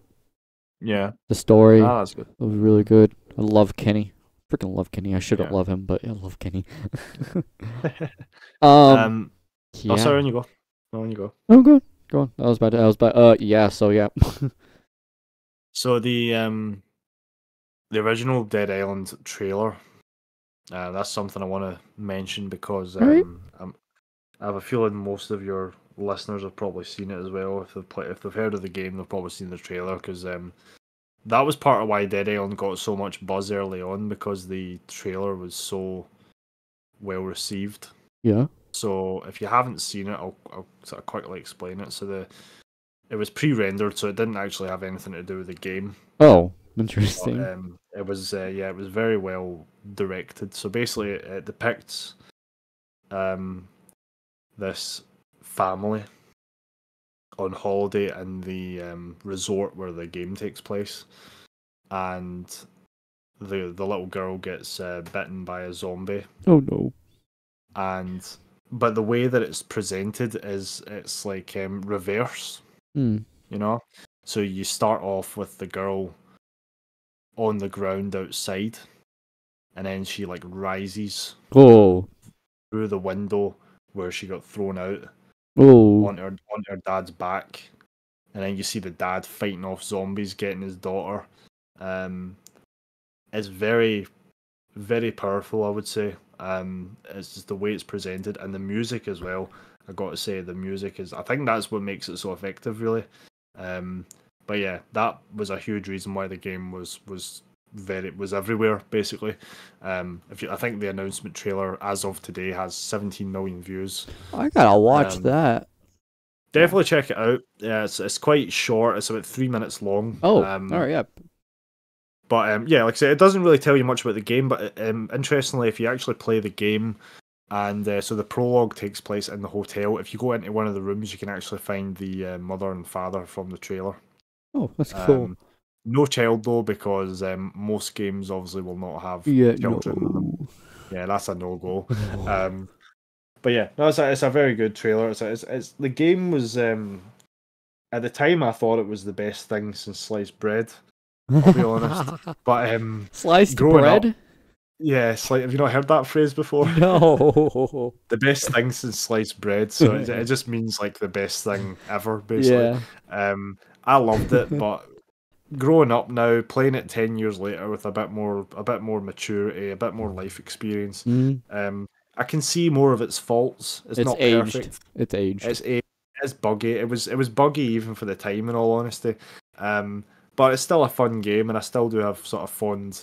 Yeah. The story that's good. It was really good. I love Kenny. Freaking love Kenny. I shouldn't love him, but I love Kenny. Oh, yeah. sorry, when you go. No, when you go. Oh, good. Go on. I was about. Yeah. So yeah. So the original Dead Island trailer. That's something I want to mention because I have a feeling most of your listeners have probably seen it as well. If they've heard of the game, they've probably seen the trailer because that was part of why Dead Island got so much buzz early on because the trailer was so well received. Yeah. So if you haven't seen it, I'll sort of quickly explain it. So it was pre-rendered, so it didn't actually have anything to do with the game. Oh, interesting. But, it was very well directed. So basically, it depicts this family on holiday in the resort where the game takes place, and the little girl gets bitten by a zombie. Oh no. And but the way that it's presented is it's like reverse, Hmm. you know. So you start off with the girl on the ground outside, and then she like rises Oh. through the window where she got thrown out Oh. onto her dad's back, and then you see the dad fighting off zombies, getting his daughter. It's very, very powerful, I would say. It's just the way it's presented and the music as well. I got to say, the music is. I think that's what makes it so effective, really. But yeah, that was a huge reason why the game was everywhere basically. I think the announcement trailer as of today has 17 million views. I gotta watch that. Definitely check it out. Yeah, it's quite short. It's about 3 minutes long. Oh, all right, yeah. But yeah, like I said, it doesn't really tell you much about the game. But interestingly, if you actually play the game, and so the prologue takes place in the hotel. If you go into one of the rooms, you can actually find the mother and father from the trailer. Oh, that's cool. No child though, because most games obviously will not have children. No. Yeah, that's a no go. But yeah, no, it's a very good trailer. It's the game was at the time I thought it was the best thing since sliced bread. I'll be honest, but sliced bread. Up, yeah, have you not heard that phrase before? No. The best thing since sliced bread, so it just means like the best thing ever, basically. Yeah. I loved it, but growing up now, playing it 10 years later with a bit more maturity, a bit more life experience, I can see more of its faults. It's not aged. Perfect. It's aged. It's buggy. It was buggy even for the time, in all honesty. But it's still a fun game, and I still do have sort of fond,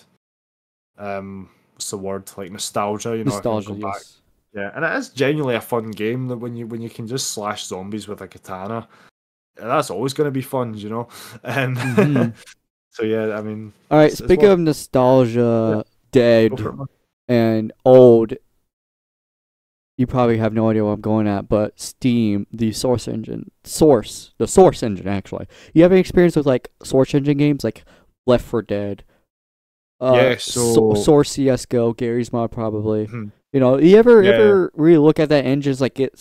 what's the word, like nostalgia. You know, nostalgia, I can go back. Yes. Yeah, and it is genuinely a fun game that when you can just slash zombies with a katana, that's always going to be fun, you know. So yeah, I mean. All right. Speaking of nostalgia, dead and old. You probably have no idea what I'm going at, but Steam, the Source engine, actually. You have any experience with like Source engine games, like Left 4 Dead? Source CS:GO, Gary's Mod probably. Mm-hmm. You know, you ever really look at that engine, like get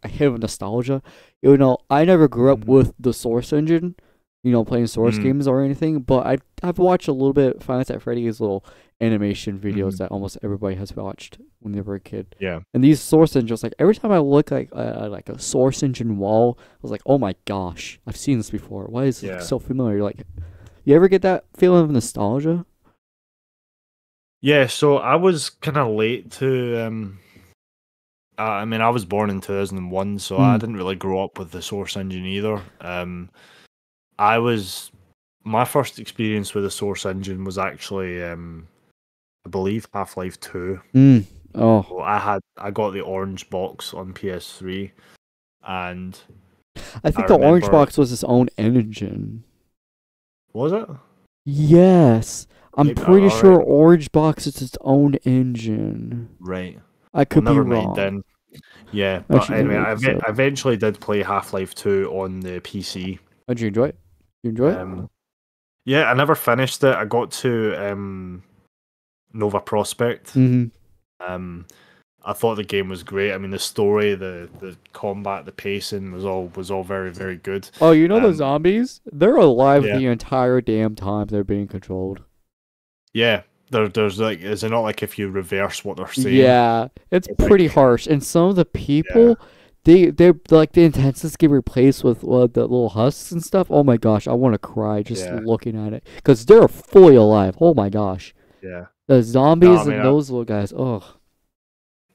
a hit of nostalgia? You know, I never grew up with the Source engine, you know, playing Source games or anything, but I've watched a little bit of Five Nights at Freddy's little animation videos that almost everybody has watched when they were a kid. Yeah. And these Source engines, like every time I look like a Source engine wall, I was like, oh my gosh, I've seen this before. Why is it so familiar? Like, you ever get that feeling of nostalgia? Yeah, so I was kind of late to. I mean, I was born in 2001, so I didn't really grow up with the Source engine either. My first experience with the Source engine was actually, I believe, Half-Life 2. Oh, well, I got the orange box on PS3, and I think the orange box was its own engine. Was it? Yes. I'm pretty sure Orange Box is its own engine. Right. I could be wrong. Mind then. Yeah, but anyway, I eventually did play Half-Life 2 on the PC. How'd you enjoy it? You enjoy it? Yeah, I never finished it. I got to Nova Prospect. I thought the game was great. I mean, the story, the combat, the pacing was all very, very good. Oh, you know the zombies? They're alive the entire damn time they're being controlled. Yeah, there's like, is it not like if you reverse what they're saying? Yeah, it's pretty harsh. And some of the people, they're like the intensities get replaced with the little husks and stuff. Oh my gosh, I want to cry just looking at it because they're fully alive. Oh my gosh. Yeah. The zombies and those little guys. Oh.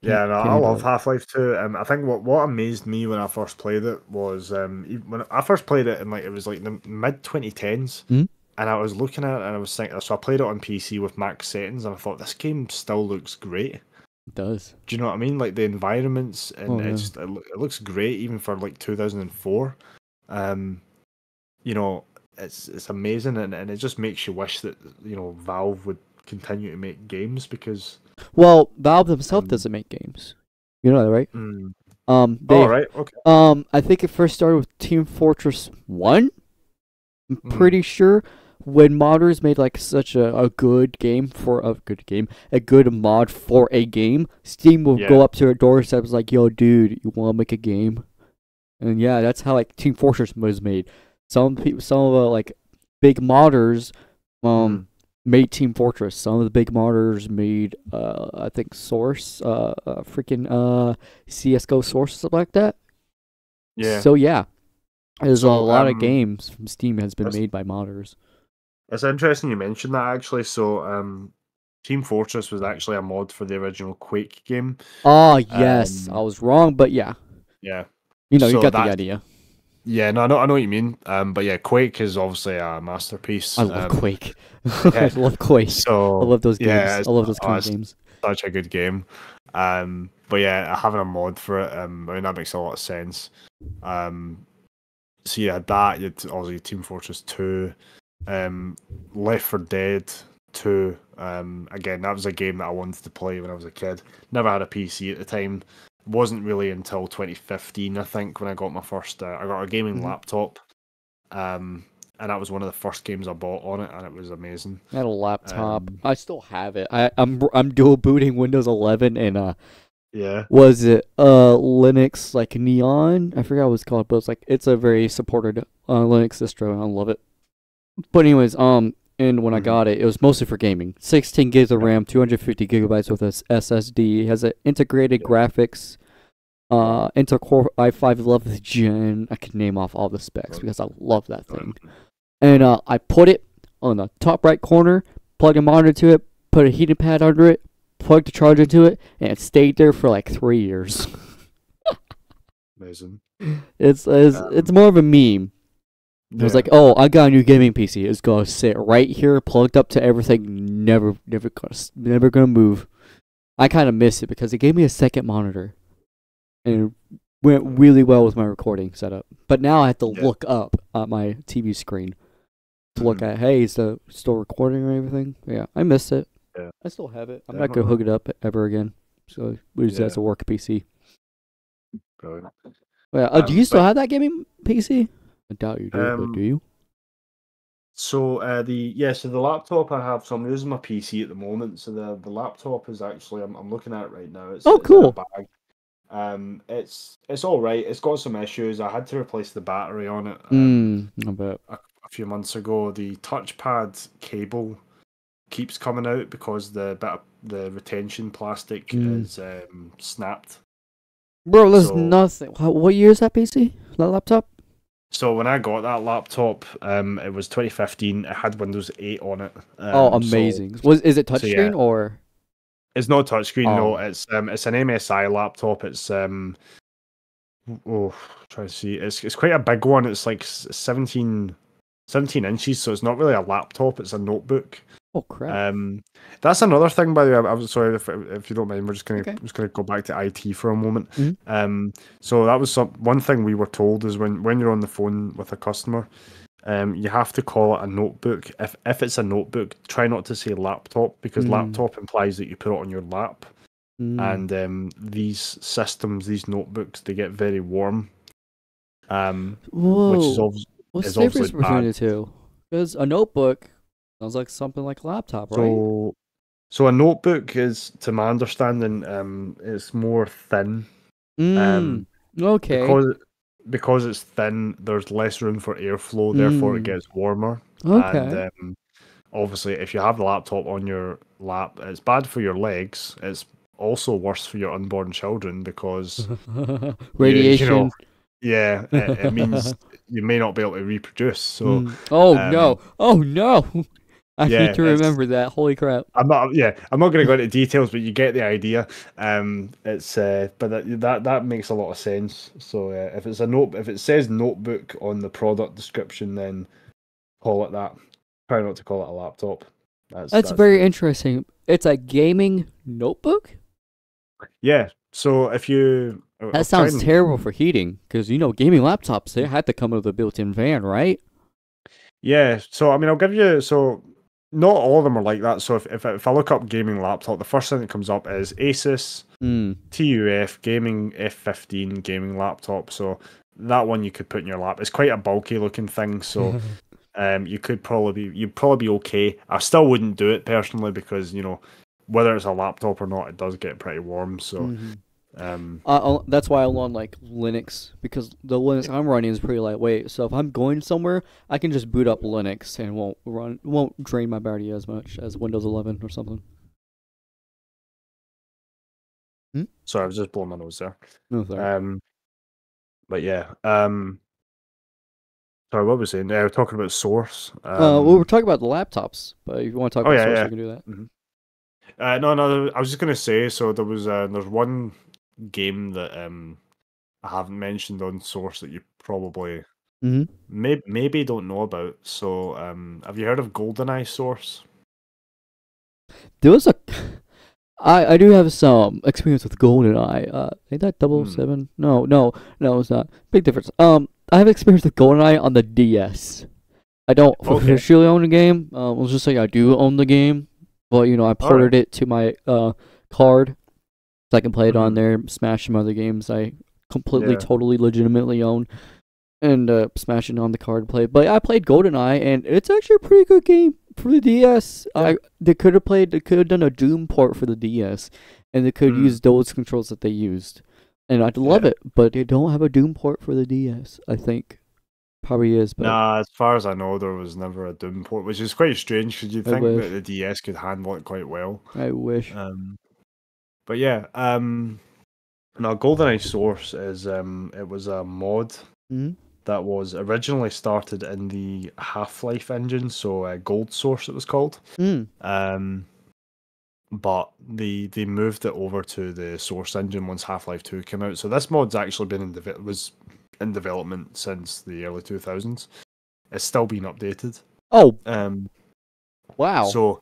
Yeah, no, I love Half-Life 2. I think what amazed me when I first played it was when I first played it in it was like the mid 2010s, and I was looking at it and I was thinking, so I played it on PC with max settings, and I thought this game still looks great. It does. Do you know what I mean? Like the environments and it looks great even for like 2004. You know, it's amazing, and it just makes you wish that Valve would continue to make games because. Well, Valve themselves doesn't make games. You know that, right? Oh, right. Okay. I think it first started with Team Fortress 1. I'm Mhm. pretty sure when modders made like such a good game for a good mod for a game, Steam will go Yeah. up to their doorstep and like, yo, dude, you want to make a game? And yeah, that's how like Team Fortress was made. Some of the like big modders, Mhm. made Team Fortress. Some of the big modders made, I think Source, CS:GO Source, something like that. Yeah. So yeah, there's a So lot of games from Steam has been it's made by modders. it's interesting you mentioned that actually. So Team Fortress was actually a mod for the original Quake game. Oh yes, I Um, was wrong, but yeah, yeah. you So got the that's idea. yeah, no, I know what you mean. But yeah, Quake is obviously a masterpiece. I love Quake. I Yeah. love Quake. I So love those yeah, games. I love those oh, kind of it's games. such a good game. But yeah, having a mod for it, I mean that makes a lot of sense. Um, so yeah, that you'd obviously Team Fortress 2, Left 4 Dead 2. Again, that was a game that I wanted to play when I was a kid. Never had a PC at the time. It wasn't really until 2015, I think, when I got my first. I got a gaming Hmm. laptop. And that was one of the first games I bought on it, and it was amazing. I had a laptop. Um, I still have it. I'm dual booting Windows 11 and yeah, was it Linux like Neon? I forgot what it's called, but it's a very supported Linux distro, and I love it. But anyways, and when I hmm got it, it was mostly for gaming. 16 gigs of yeah, RAM, 250 gigabytes with a SSD. It has an integrated yeah. graphics, Wow, Intel Core i5 11th gen. I can name off all the specs brilliant, because I love that thing. brilliant. And I put it on the top right corner, plugged a monitor to it, put a heating pad under it, plugged the charger into it, and it stayed there for like 3 years. Amazing. It's Um, more of a meme. It was yeah, like, oh, I got a new gaming PC. It's gonna sit right here, plugged up to everything, never gonna move. I kind of miss it because it gave me a second monitor, and it went really well with my recording setup. But now I have to yeah. look up at my TV screen to look hmm at, hey, is the still recording or everything? Yeah, I miss it. Yeah, I still have it. I'm not gonna definitely. hook it up ever again. So use it Yeah, as a work PC. brilliant. Yeah. Do you still But have that gaming PC? I doubt you do, but do um, you? so so the laptop I have, so I'm using my PC at the moment. So the laptop is actually I'm looking at it right now. Oh, It's in a cool. bag. It's all right. It's got some issues. I had to replace the battery on it. I bet. A few months ago. The touchpad cable keeps coming out because the retention plastic Mm. is snapped. Bro, there's So nothing. What year is that PC? That laptop? so when I got that laptop, it was 2015. It had Windows 8 on it. Oh, So amazing. Is it yeah, touchscreen or? it's not touchscreen. No, Oh. it's an MSI laptop. It's try to see. It's quite a big one. It's like 17 inches, so it's not really a laptop. It's a notebook. Oh crap. Um, that's another thing, by the way. I was sorry if you don't mind. Okay. Just gonna go back to IT for a moment. Hmm. So that was one thing we were told is when you're on the phone with a customer, you have to call it a notebook. If it's a notebook, try not to say laptop because Mm. laptop implies that you put it on your lap. Mm. And these systems, these notebooks, they get very warm, which Whoa. What's is the difference obviously between bad. the two? Because a notebook sounds like something like a laptop, right? So so a notebook is, to my understanding, it's more thin. Mm. Um, Okay. because it's thin, there's less room for airflow, therefore it Mm. gets warmer. And Okay. obviously, if you have the laptop on your lap, it's bad for your legs. It's also worse for your unborn children because you know, Radiation. yeah, it means you may not be able to reproduce. So, Oh um, no. Oh no. I need yeah, to remember that. Holy crap. I'm not going to go into details, but you get the idea. It's but that makes a lot of sense. So if it says notebook on the product description, then call it that. Try not to call it a laptop. That's That's very the interesting. It's a gaming notebook? yeah. So if you, That I'll try sounds and terrible for heating, because gaming laptops, they had to come with a built-in fan, right? yeah. So I mean, I'll give you so. not all of them are like that. So if I look up gaming laptop, the first thing that comes up is Asus TUF gaming F15 gaming laptop. So that one you could put in your lap. It's quite a bulky looking thing. So you'd probably be okay. I still wouldn't do it personally because whether it's a laptop or not, it does get pretty warm. So that's why I want like Linux, because the Linux I'm running is pretty lightweight. So if I'm going somewhere, I can just boot up Linux and won't drain my battery as much as Windows 11 or something. Sorry, I was just blowing my nose there. No, sorry. But yeah. Sorry, what was I saying? We're talking about Source. Well, we're talking about the laptops, but if you want to talk about Source, we can do that. No, I was just gonna say. So there's one game that I haven't mentioned on Source that you probably maybe don't know about. So have you heard of GoldenEye Source? There was I do have some experience with GoldenEye. Ain't that 007? No, it's not. Big difference. I have experience with GoldenEye on the DS. I don't officially own the game. Let's just say I do own the game, but I ported it to my card, so I can play it on there, smash some other games I completely, totally, legitimately own, and smash it on the card and play. But I played GoldenEye, and it's actually a pretty good game for the DS. They could have done a Doom port for the DS, and they could use those controls that they used, and I'd love it. But they don't have a Doom port for the DS. I think probably is. But nah, as far as I know, there was never a Doom port, which is quite strange because you'd think that the DS could handle it quite well. I wish. But yeah, now GoldenEye Source is it was a mod that was originally started in the Half-Life engine, so Gold Source it was called. But they moved it over to the Source engine once Half-Life 2 came out. So this mod's actually been was in development since the early 2000s. It's still been updated. Oh. Wow. So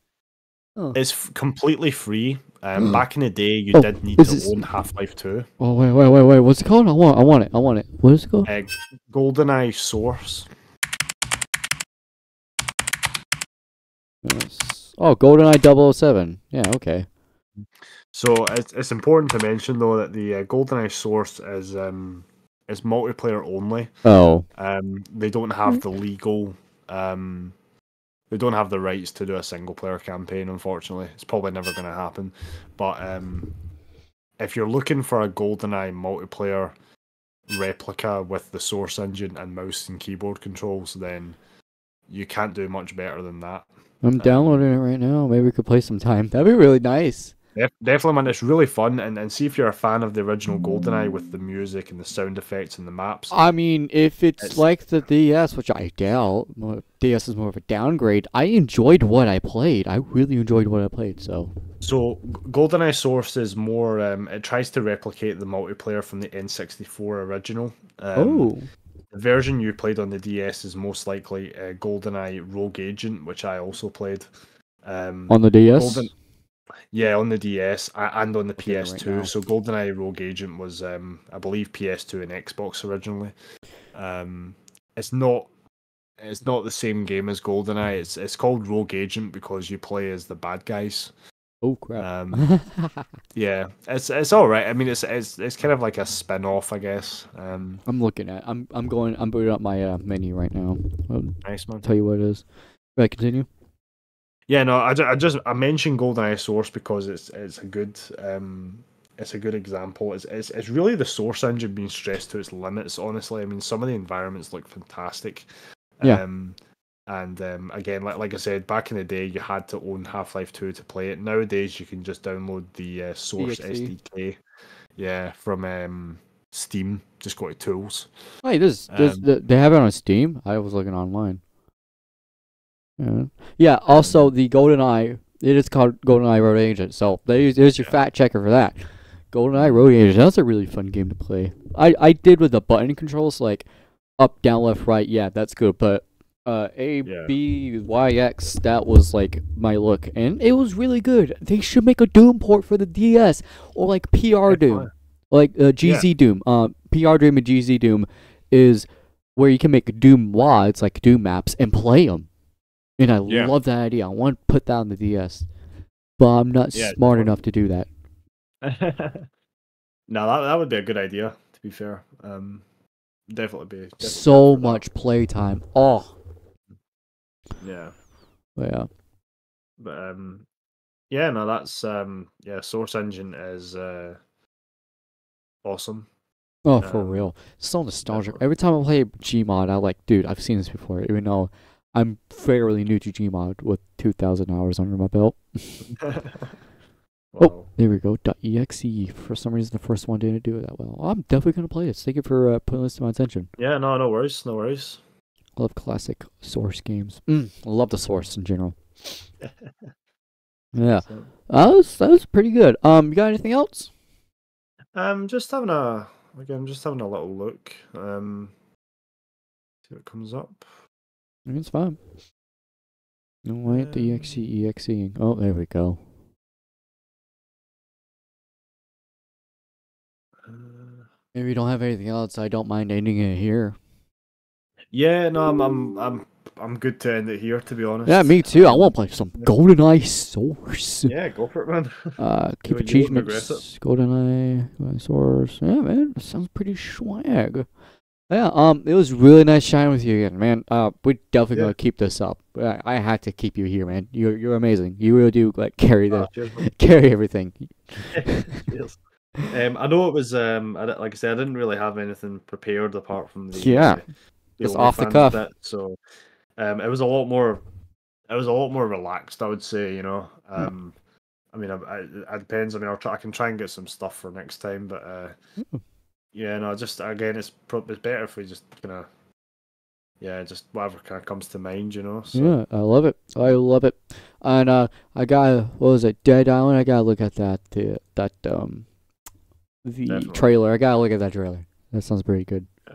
it's completely free. Back in the day, you did need to own Half-Life 2. Oh, wait. What's it called? I want it. What is it called? GoldenEye Source. Yes. Oh, GoldenEye 007. Yeah, okay. So it's important to mention though that the GoldenEye Source is multiplayer only. Oh. They don't have the legal. They don't have the rights to do a single player campaign. Unfortunately, it's probably never going to happen. But if you're looking for a GoldenEye multiplayer replica with the Source engine and mouse and keyboard controls, then you can't do much better than that. I'm downloading it right now. Maybe we could play some time. That'd be really nice. Definitely, man. It's really fun, and see if you're a fan of the original GoldenEye with the music and the sound effects and the maps. I mean, if it's like the DS, which I doubt, DS is more of a downgrade. I enjoyed what I played. I really enjoyed what I played. So GoldenEye Source is more. It tries to replicate the multiplayer from the N64 original. The version you played on the DS is most likely GoldenEye Rogue Agent, which I also played. On the DS? Yeah, on the DS and on the PS2. So GoldenEye Rogue Agent was, I believe, PS2 and Xbox originally. It's not the same game as GoldenEye. It's called Rogue Agent because you play as the bad guys. Oh crap! Yeah, it's all right. I mean, it's kind of like a spin-off, I guess. I'm looking at. I'm booting up my menu right now. Nice, man. Tell you what it is. Right, continue. Yeah, no, I mentioned GoldenEye Source because it's a good example. It's really the Source engine being stressed to its limits. Honestly, I mean, some of the environments look fantastic. Yeah. And again, like I said, back in the day, you had to own Half-Life 2 to play it. Nowadays, you can just download the Source SDK, from Steam. Just go to Tools. Wait, they have it on Steam? I was looking online. Yeah. Also, the GoldenEye, it is called GoldenEye Road Agent. So there's your fact checker for that. GoldenEye Road Agent. That's a really fun game to play. I did with the button controls, like up, down, left, right. Yeah, that's good. But A, B, Y, X, that was like my look, and it was really good. They should make a Doom port for the DS, or like PR Doom, like GZ Doom. PR Doom and GZ Doom is where you can make Doom mods, like Doom maps, and play them. And I love that idea. I want to put that on the DS, but I'm not smart enough to do that. No, that would be a good idea. To be fair, definitely so much playtime. Oh, yeah, yeah. But yeah, no, that's Source Engine is awesome. Oh, for real. So nostalgic. Every time I play Gmod, I'm like, dude, I've seen this before, even though I'm fairly new to Gmod with 2,000 hours under my belt. Wow. Oh, there we go. .exe. For some reason, the first one didn't do it that well. I'm definitely going to play this. Thank you for putting this to my attention. Yeah, no worries. No worries. I love classic Source games. I love the Source in general. Yeah. That was pretty good. You got anything else? Just having a little look. See what comes up. It's fine. No, wait, the exeing. Oh, there we go. If you don't have anything else, I don't mind ending it here. Yeah, no, I'm good to end it here, to be honest. Yeah, me too. I want to play some GoldenEye Source. Yeah, go for it, man. Keep achievements. GoldenEye Source. Yeah, man, that sounds pretty swag. Yeah, it was really nice chatting with you again, man. We're definitely gonna keep this up. I had to keep you here, man. You're amazing. You really do carry carry everything. Cheers. I know it was like I said, I didn't really have anything prepared apart from the just off the cuff. Bit, so it was a lot more relaxed, I would say. You know, I mean, it depends. I mean, I can try and get some stuff for next time, but yeah, no, just again, it's better if we just kind of just whatever kind of comes to mind, you know. So. Yeah, I love it. And I got what was it, Dead Island? I gotta look at that Definitely. Trailer. I gotta look at that trailer. That sounds pretty good. Yeah.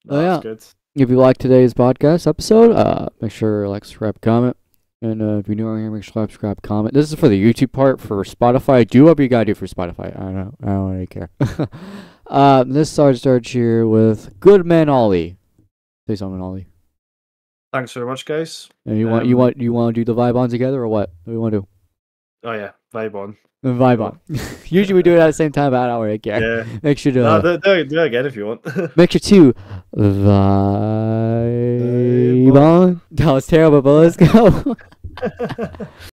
No, that's good. If you like today's podcast episode, make sure to like, subscribe, comment. And if you're new around here, make sure to like, subscribe, comment. This is for the YouTube part. For Spotify, do whatever you gotta do for Spotify. I don't really care. This is Sarge here with Goodman Olly. Say something, Olly. Thanks very much, guys. And you want to do the vibe on together, or what? What do you want to do? Oh yeah, vibe on. Vibe on. Usually we do it at the same time, but I don't really care. Yeah. Make sure to do it again if you want. make sure to vibe on. That was terrible, but let's go.